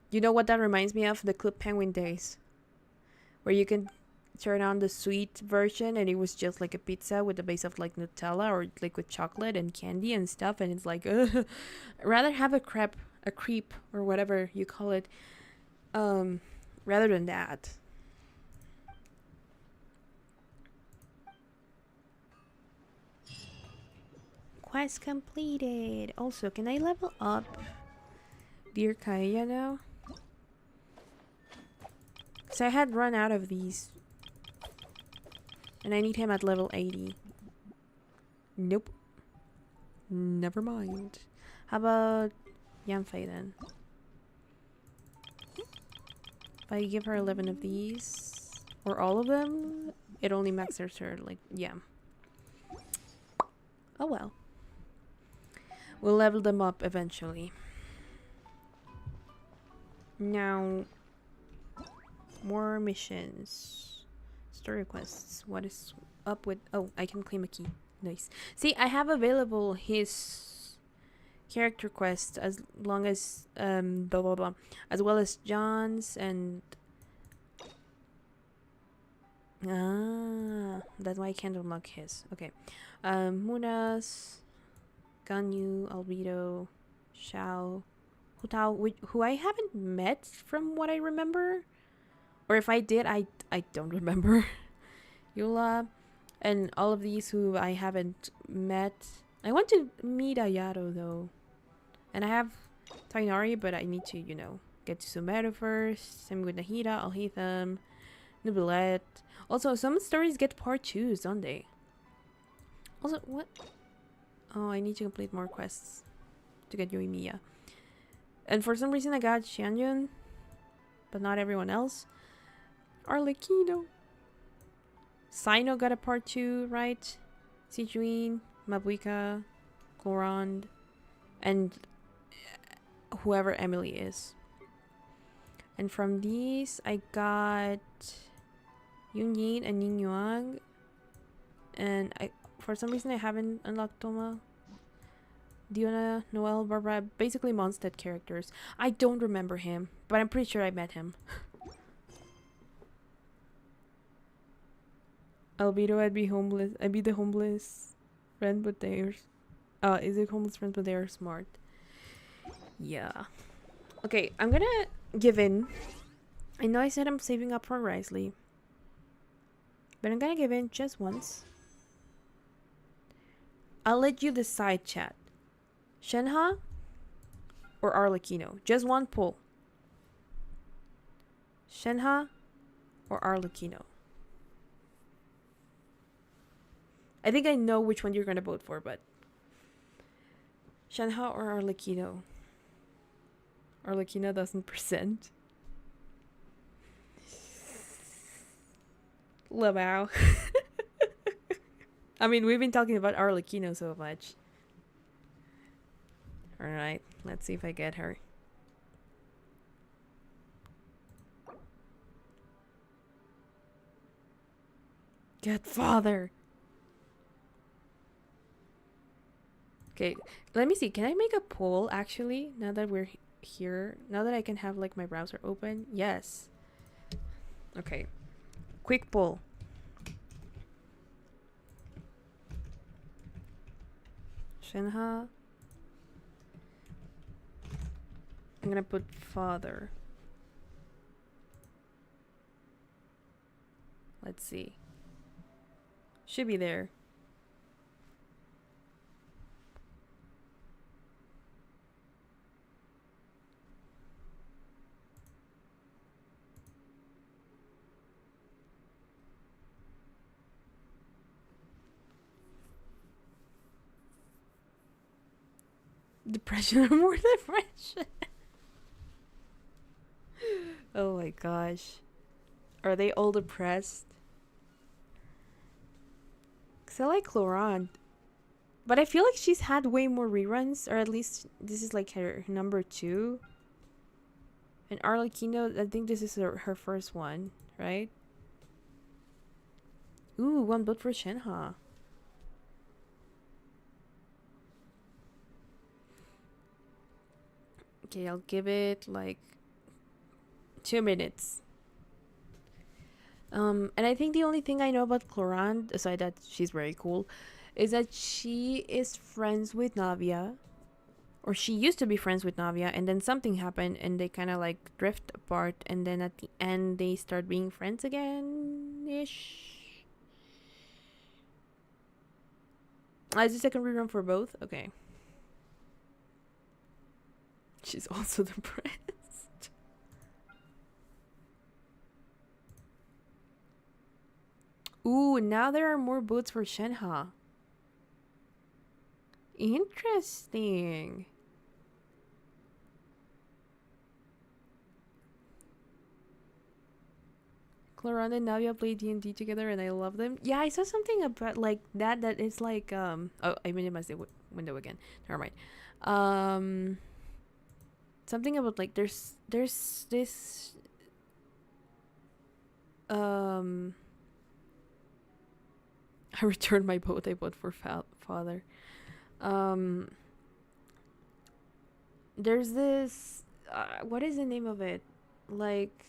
You know what that reminds me of? The Club Penguin days. Where you can turn on the sweet version and it was just like a pizza with a base of like Nutella or like with chocolate and candy and stuff, and it's like rather have a crepe or whatever you call it rather than that. Quest completed. Also, can I level up Dear Kaya now? Because I had run out of these. And I need him at level 80. Nope. Never mind. How about Yanfei then? If I give her 11 of these, or all of them, it only maxes her, like, yeah. Oh well. We'll level them up eventually. Now, more missions. Story quests. What is up with... Oh, I can claim a key. Nice. See, I have available his character quest as long as blah blah blah, as well as John's and that's why I can't unlock his. Okay, Muna's, Ganyu, Albedo, Xiao, Hutao, who I haven't met from what I remember, or if I did, I don't remember. Yula, and all of these who I haven't met. I want to meet Ayato though. And I have Tainari, but I need to, you know, get to Sumeru first. Same with Nahida, Alhaitham, Nubilet. Also, some stories get part 2s, don't they? Also, what? Oh, I need to complete more quests to get Yoimiya. And for some reason I got Xianyun, but not everyone else. Arlecchino. Sino got a part 2, right? Sijuin, Mabuika, Clorond, and whoever Emily is. And from these, I got Yun Yin and Ning Yuang. And for some reason I haven't unlocked Toma, Diona, Noel, Barbara, basically Mondstadt characters. I don't remember him, but I'm pretty sure I met him. Albedo, I'd be homeless. I'd be the homeless friend, but they're... is it homeless friends, but they're smart. Yeah. Okay, I'm gonna give in. I know I said I'm saving up for Risley, but I'm gonna give in just once. I'll let you decide, chat. Shenhe or Arlecchino? Just one pull. Shenhe or Arlecchino? I think I know which one you're gonna vote for, but Shenhe or Arlecchino? Arlecchino doesn't present. Lamau. I mean, we've been talking about Arlecchino so much. Alright, let's see if I get her. Get father. Okay, let me see. Can I make a poll actually? Now that we're here, now that I can have like my browser open. Yes. Okay. Quick poll. Shenhe. I'm gonna put father. Let's see. Should be there. Depression or more depression. Oh my gosh. Are they all depressed? Cause I like Clorond. But I feel like she's had way more reruns, or at least this is like her number 2. And Arlecchino, I think this is her first one, right? Ooh, one vote for Shenhe. Okay, I'll give it like 2 minutes. And I think the only thing I know about Clorande, aside that she's very cool, is that she is friends with Navia. Or she used to be friends with Navia, and then something happened, and they kind of like drift apart, and then at the end they start being friends again-ish. Is the second rerun for both? Okay. She's also depressed. Ooh, now there are more boats for Shenhe. Interesting. Clorande and Navia play D&D together and I love them. Yeah, I saw something about like that is like oh, I minimized the window again. Never mind. Something about like there's this I returned my boat I bought for father. There's this what is the name of it? Like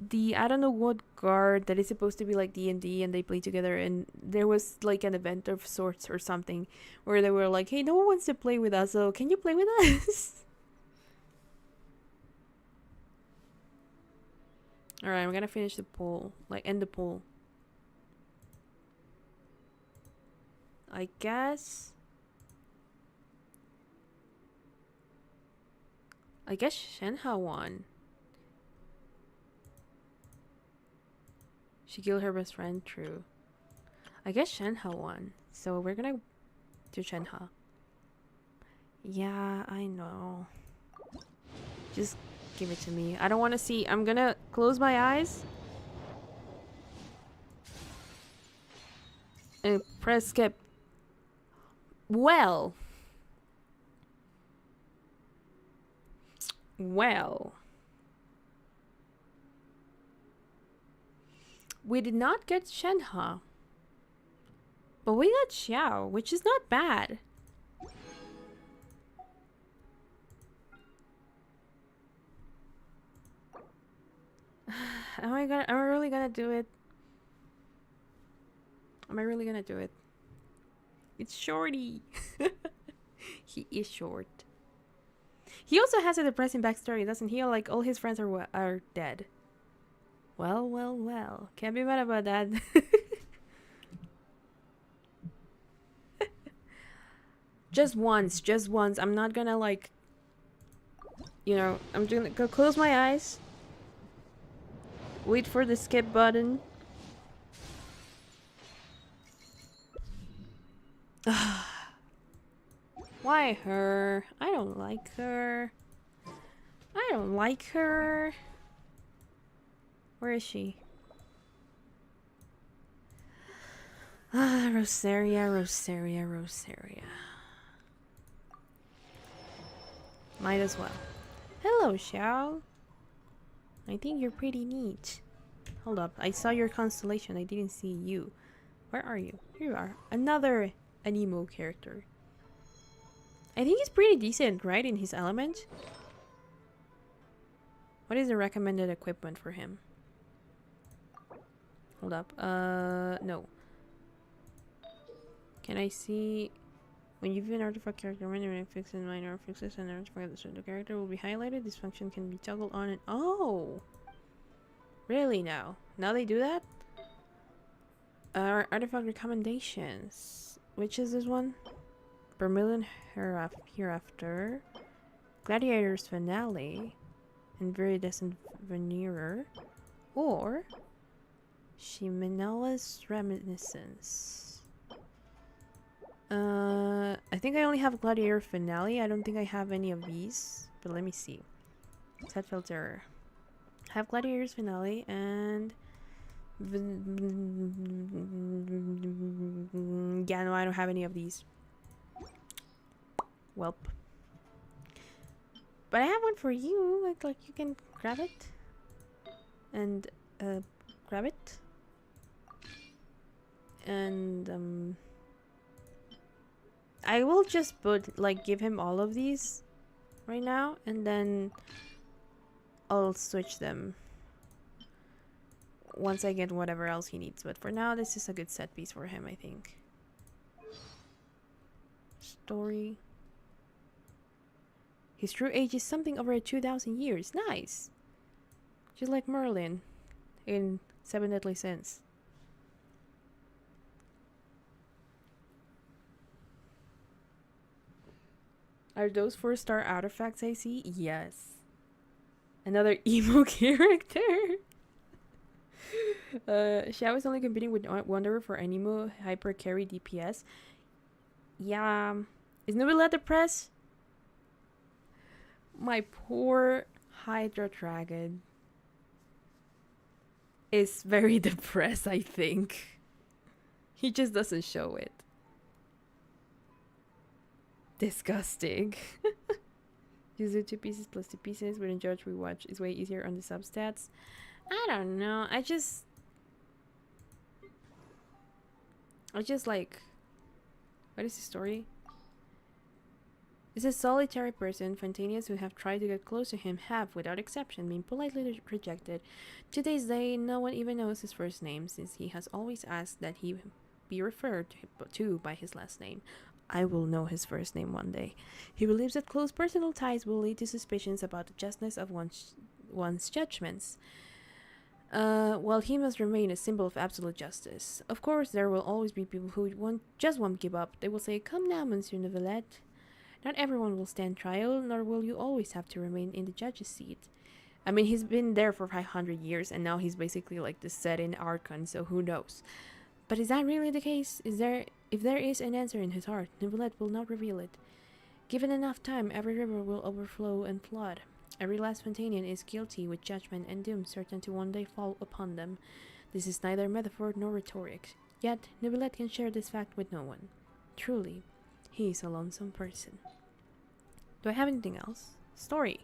the I don't know what guard that is supposed to be like D&D and they play together, and there was like an event of sorts or something where they were like, hey, no one wants to play with us, so can you play with us? Alright, I'm gonna finish the poll, like end the poll. I guess Shenhe won. She killed her best friend, true. I guess Shenhe won. So we're gonna do Shenhe. Yeah, I know. Just give it to me. I don't want to see. I'm gonna close my eyes. And press skip. Well. We did not get Shenhe. But we got Xiao, which is not bad. Am I really gonna do it? Am I really gonna do it? It's Shorty. He is short. He also has a depressing backstory, doesn't he? Like, all his friends are dead. Well. Can't be mad about that. Just once. I'm not gonna, like... You know, I'm gonna go close my eyes. Wait for the skip button. Why her? I don't like her. Where is she? Rosaria. Might as well. Hello, Xiao. I think you're pretty neat. Hold up, I saw your constellation, I didn't see you. Where are you? Here you are. Another Anemo character. I think he's pretty decent, right, in his element? What is the recommended equipment for him? Hold up. No. Can I see... When you view an artifact character, when you fix and minor fixes an artifact, the character will be highlighted. This function can be toggled on and... Oh! Really now? Now they do that? Artifact recommendations. Which is this one? Vermilion Hereafter. Gladiator's Finale. And Viridescent Veneerer. Or... Shimenella's Reminiscence. I think I only have Gladiator Finale. I don't think I have any of these. But let me see. Set filter. I have Gladiator's Finale and... Yeah, no, I don't have any of these. Welp. But I have one for you. Like you can grab it. And, grab it. And, I will just give him all of these right now, and then I'll switch them once I get whatever else he needs. But for now, this is a good set piece for him, I think. Story. His true age is something over 2,000 years. Nice! Just like Merlin in Seven Deadly Sins. Are those 4-star artifacts I see? Yes. Another emo character. Xiao is only competing with Wanderer for Anemo Hyper Carry DPS. Yeah. Is Nubila depressed? My poor Hydra Dragon is very depressed, I think. He just doesn't show it. Disgusting. Use it 2 pieces plus 2 pieces. Within Judge Rewatch is way easier on the substats. I don't know. I just like... What is the story? Is a solitary person, Fontanians who have tried to get close to him have, without exception, been politely rejected. To this day, no one even knows his first name, since he has always asked that he be referred to by his last name. I will know his first name one day. He believes that close personal ties will lead to suspicions about the justness of one's judgments. While he must remain a symbol of absolute justice. Of course, there will always be people who just won't give up. They will say, "Come now, Monsieur Neuvillette." Not everyone will stand trial, nor will you always have to remain in the judge's seat. I mean, he's been there for 500 years, and now he's basically like the set-in Archon, so who knows? But is that really the case? If there is an answer in his heart, Neuvillette will not reveal it. Given enough time, every river will overflow and flood. Every last Fontanian is guilty with judgment and doom certain to one day fall upon them. This is neither metaphor nor rhetoric. Yet, Neuvillette can share this fact with no one. Truly, he is a lonesome person. Do I have anything else? Story.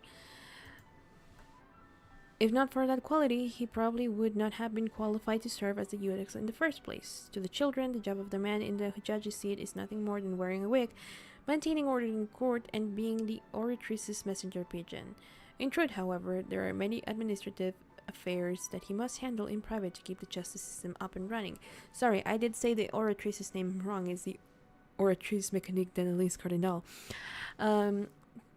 If not for that quality, he probably would not have been qualified to serve as the Eudex in the first place. To the children, the job of the man in the judge's seat is nothing more than wearing a wig, maintaining order in court, and being the oratrice's messenger pigeon. In truth, however, there are many administrative affairs that he must handle in private to keep the justice system up and running. Sorry, I did say the oratrice's name wrong. It's the Oratrice Mécanique d'Analyse Cardinal.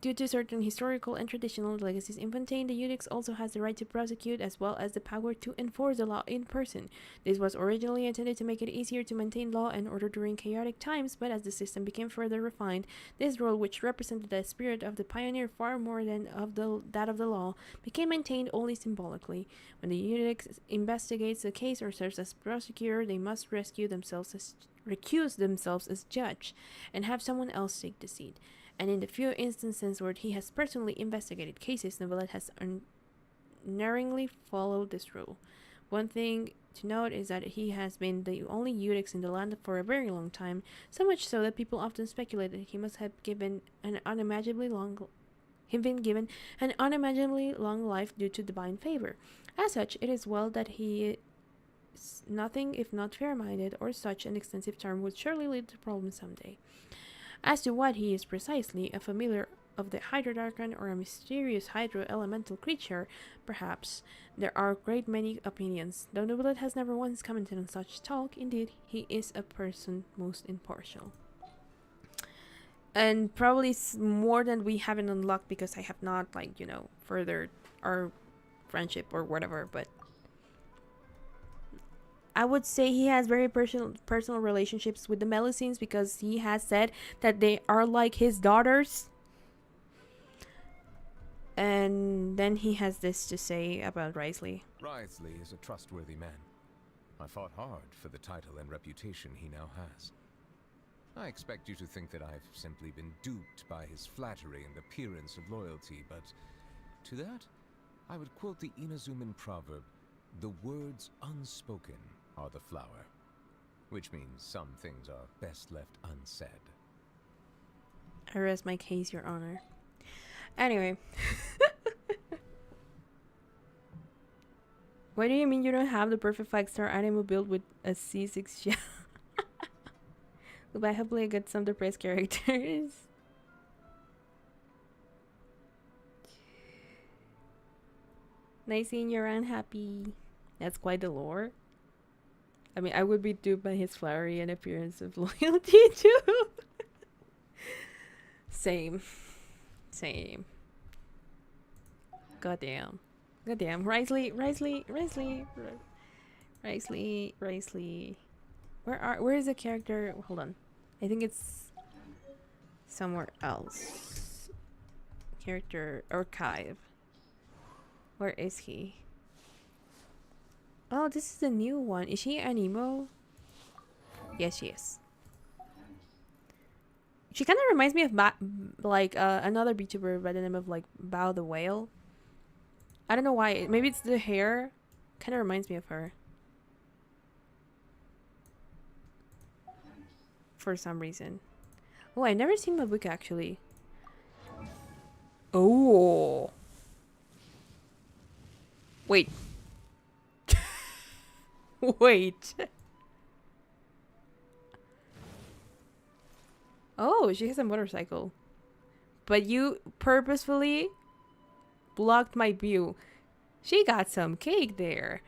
Due to certain historical and traditional legacies in Fontaine, the Eudex also has the right to prosecute as well as the power to enforce the law in person. This was originally intended to make it easier to maintain law and order during chaotic times, but as the system became further refined, this role, which represented the spirit of the pioneer far more than that of the law, became maintained only symbolically. When the Eudex investigates a case or serves as prosecutor, they must recuse themselves as judge and have someone else take the seat. And in the few instances where he has personally investigated cases, Neuvillette has unerringly followed this rule. One thing to note is that he has been the only Eudex in the land for a very long time, so much so that people often speculate that he must have given an unimaginably long life due to divine favor. As such, it is well that he is nothing if not fair-minded, or such an extensive term would surely lead to problems someday. As to what he is precisely, a familiar of the Hydrodarchon or a mysterious hydro-elemental creature, perhaps, there are a great many opinions, though Neuvillette has never once commented on such talk. Indeed, he is a person most impartial. And probably more than we haven't unlocked because I have not, furthered our friendship or whatever, but I would say he has very personal relationships with the Melusines because he has said that they are like his daughters. And then he has this to say about Wriothesley. Wriothesley is a trustworthy man. I fought hard for the title and reputation he now has. I expect you to think that I've simply been duped by his flattery and appearance of loyalty, but to that, I would quote the Inazuman proverb, "The words unspoken are the flower," which means some things are best left unsaid. I rest my case, Your Honor. Anyway. What do you mean you don't have the perfect 5-star animal build with a C6 shell? But hopefully I get some depressed characters. Nice seeing you're unhappy. That's quite the lore. I mean, I would be duped by his flowery and appearance of loyalty too. Same. Same. Goddamn. Goddamn. Risley. Where is the character? Hold on. I think it's somewhere else. Character archive. Where is he? Oh, this is a new one. Is she an emo? Yes, she is. She kind of reminds me of another VTuber by the name of like Bao the Whale. I don't know why. Maybe it's the hair. Kind of reminds me of her. For some reason. Oh, I've never seen Mabuka actually. Oh. Wait. Wait. Oh, she has a motorcycle. But you purposefully blocked my view. She got some cake there.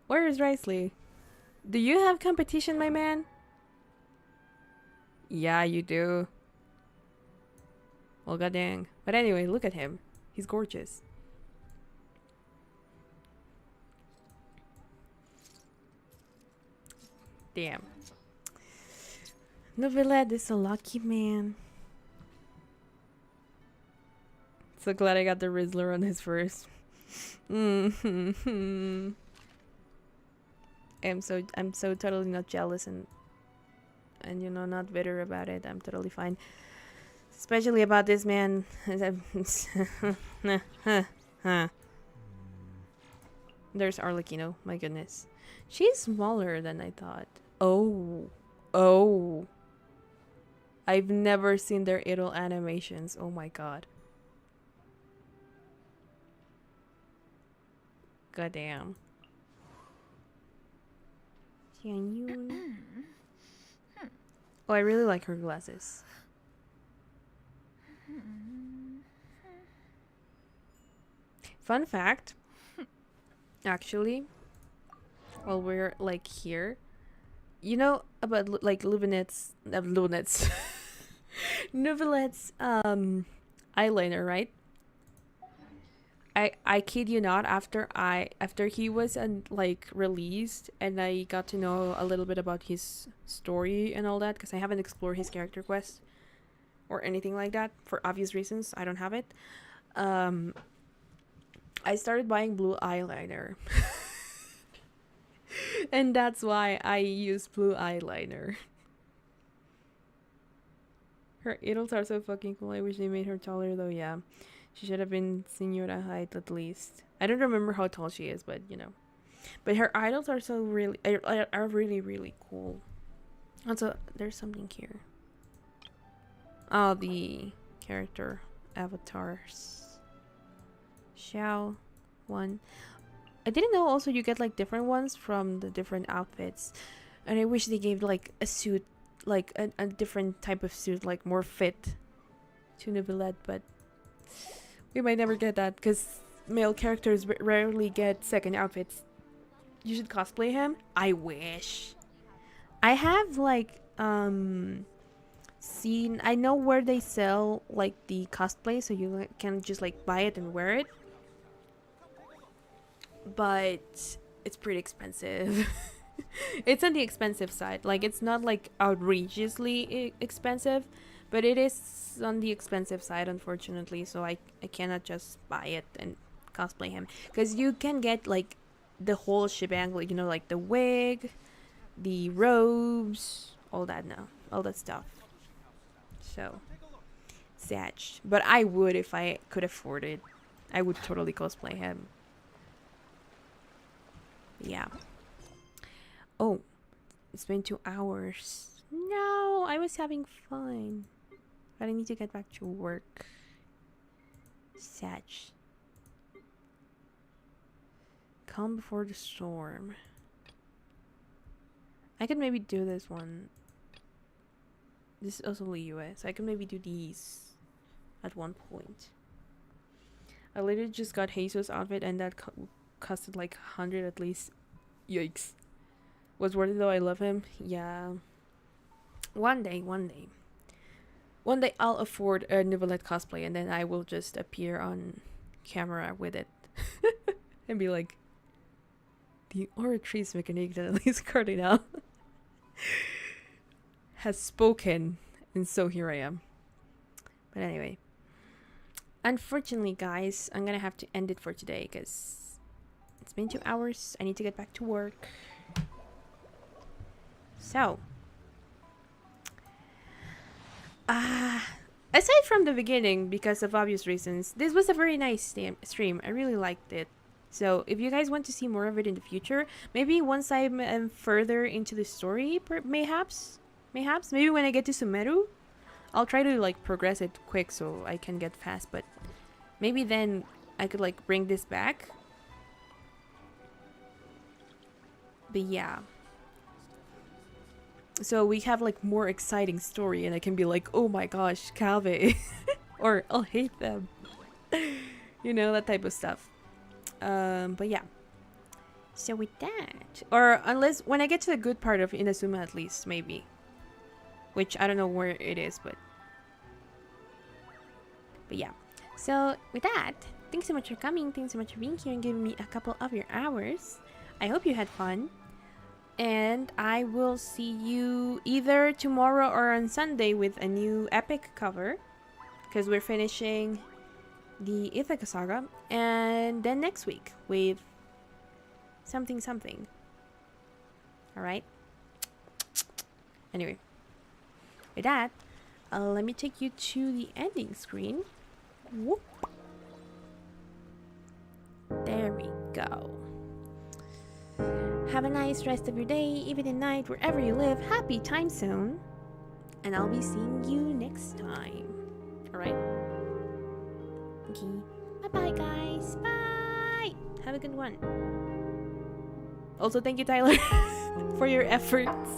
Where is Risley? Do you have competition, my man? Yeah, you do. Well, goddamn. But anyway, look at him. He's gorgeous. Damn. Novelette is a lucky man. So glad I got the Rizzler on his first. I'm so totally not jealous and you know, not bitter about it. I'm totally fine. Especially about this man. There's Arlecchino, my goodness. She's smaller than I thought. Oh. I've never seen their idle animations. Oh my god. Goddamn. Oh, I really like her glasses. Fun fact. Actually, while we're like here, you know about like Novelette's eyeliner, right? I kid you not, after he was like released and I got to know a little bit about his story and all that, because I haven't explored his character quest or anything like that for obvious reasons. I don't have it. I started buying blue eyeliner. And that's why I use blue eyeliner. Her idles are so fucking cool. I wish they made her taller though. Yeah, she should have been Senora height at least. I don't remember how tall she is, but you know. But her idols are so really are really cool. Also, there's something here. Oh, the character avatars. Xiao one. I didn't know also you get like different ones from the different outfits. And I wish they gave like a suit, like a different type of suit, like more fit to Novelette, but we might never get that because male characters rarely get second outfits. You should cosplay him. I wish. I have like seen, I know where they sell like the cosplay, so you can just like buy it and wear it. But it's pretty expensive. It's on the expensive side. Like, it's not like outrageously expensive, but it is on the expensive side, unfortunately. So I cannot just buy it and cosplay him, because you can get like the whole shebang, like, you know, like the wig, the robes, all that stuff. So sad. But I would, if I could afford it, I would totally cosplay him. Yeah. Oh, it's been 2 hours. No, I was having fun, but I need to get back to work. Sad. Calm before the storm. I could maybe do this one. This is also Liyue, so I could maybe do these at one point. I literally just got Jesus' outfit and that costed like 100 at least. Yikes. Was worth it though, I love him. Yeah. One day I'll afford a Nicolette cosplay and then I will just appear on camera with it. And be like, the Oratrice mechanic that at least Cardinal has spoken, and so here I am. But anyway, unfortunately guys, I'm gonna have to end it for today because it's been 2 hours. I need to get back to work. So aside from the beginning, because of obvious reasons, this was a very nice stream. I really liked it. So if you guys want to see more of it in the future, maybe once I'm further into the story, mayhaps maybe when I get to Sumeru, I'll try to like progress it quick so I can get fast, but maybe then I could like bring this back. But yeah, so we have like more exciting story and I can be like, oh my gosh, Calve or I'll hate them. You know, that type of stuff. But yeah, so with that, or unless when I get to the good part of Inazuma at least, maybe, which I don't know where it is, but yeah. So with that, thanks so much for coming, thanks so much for being here and giving me a couple of your hours. I hope you had fun, and I will see you either tomorrow or on Sunday with a new epic cover, because we're finishing the Ithaca Saga, and then next week with something. Alright? Anyway, with that, let me take you to the ending screen. Whoop. There we go. Have a nice rest of your day, evening, night, wherever you live. Happy time zone. And I'll be seeing you next time. Alright? Okay. Bye-bye, guys. Bye! Have a good one. Also, thank you, Tyler, for your efforts.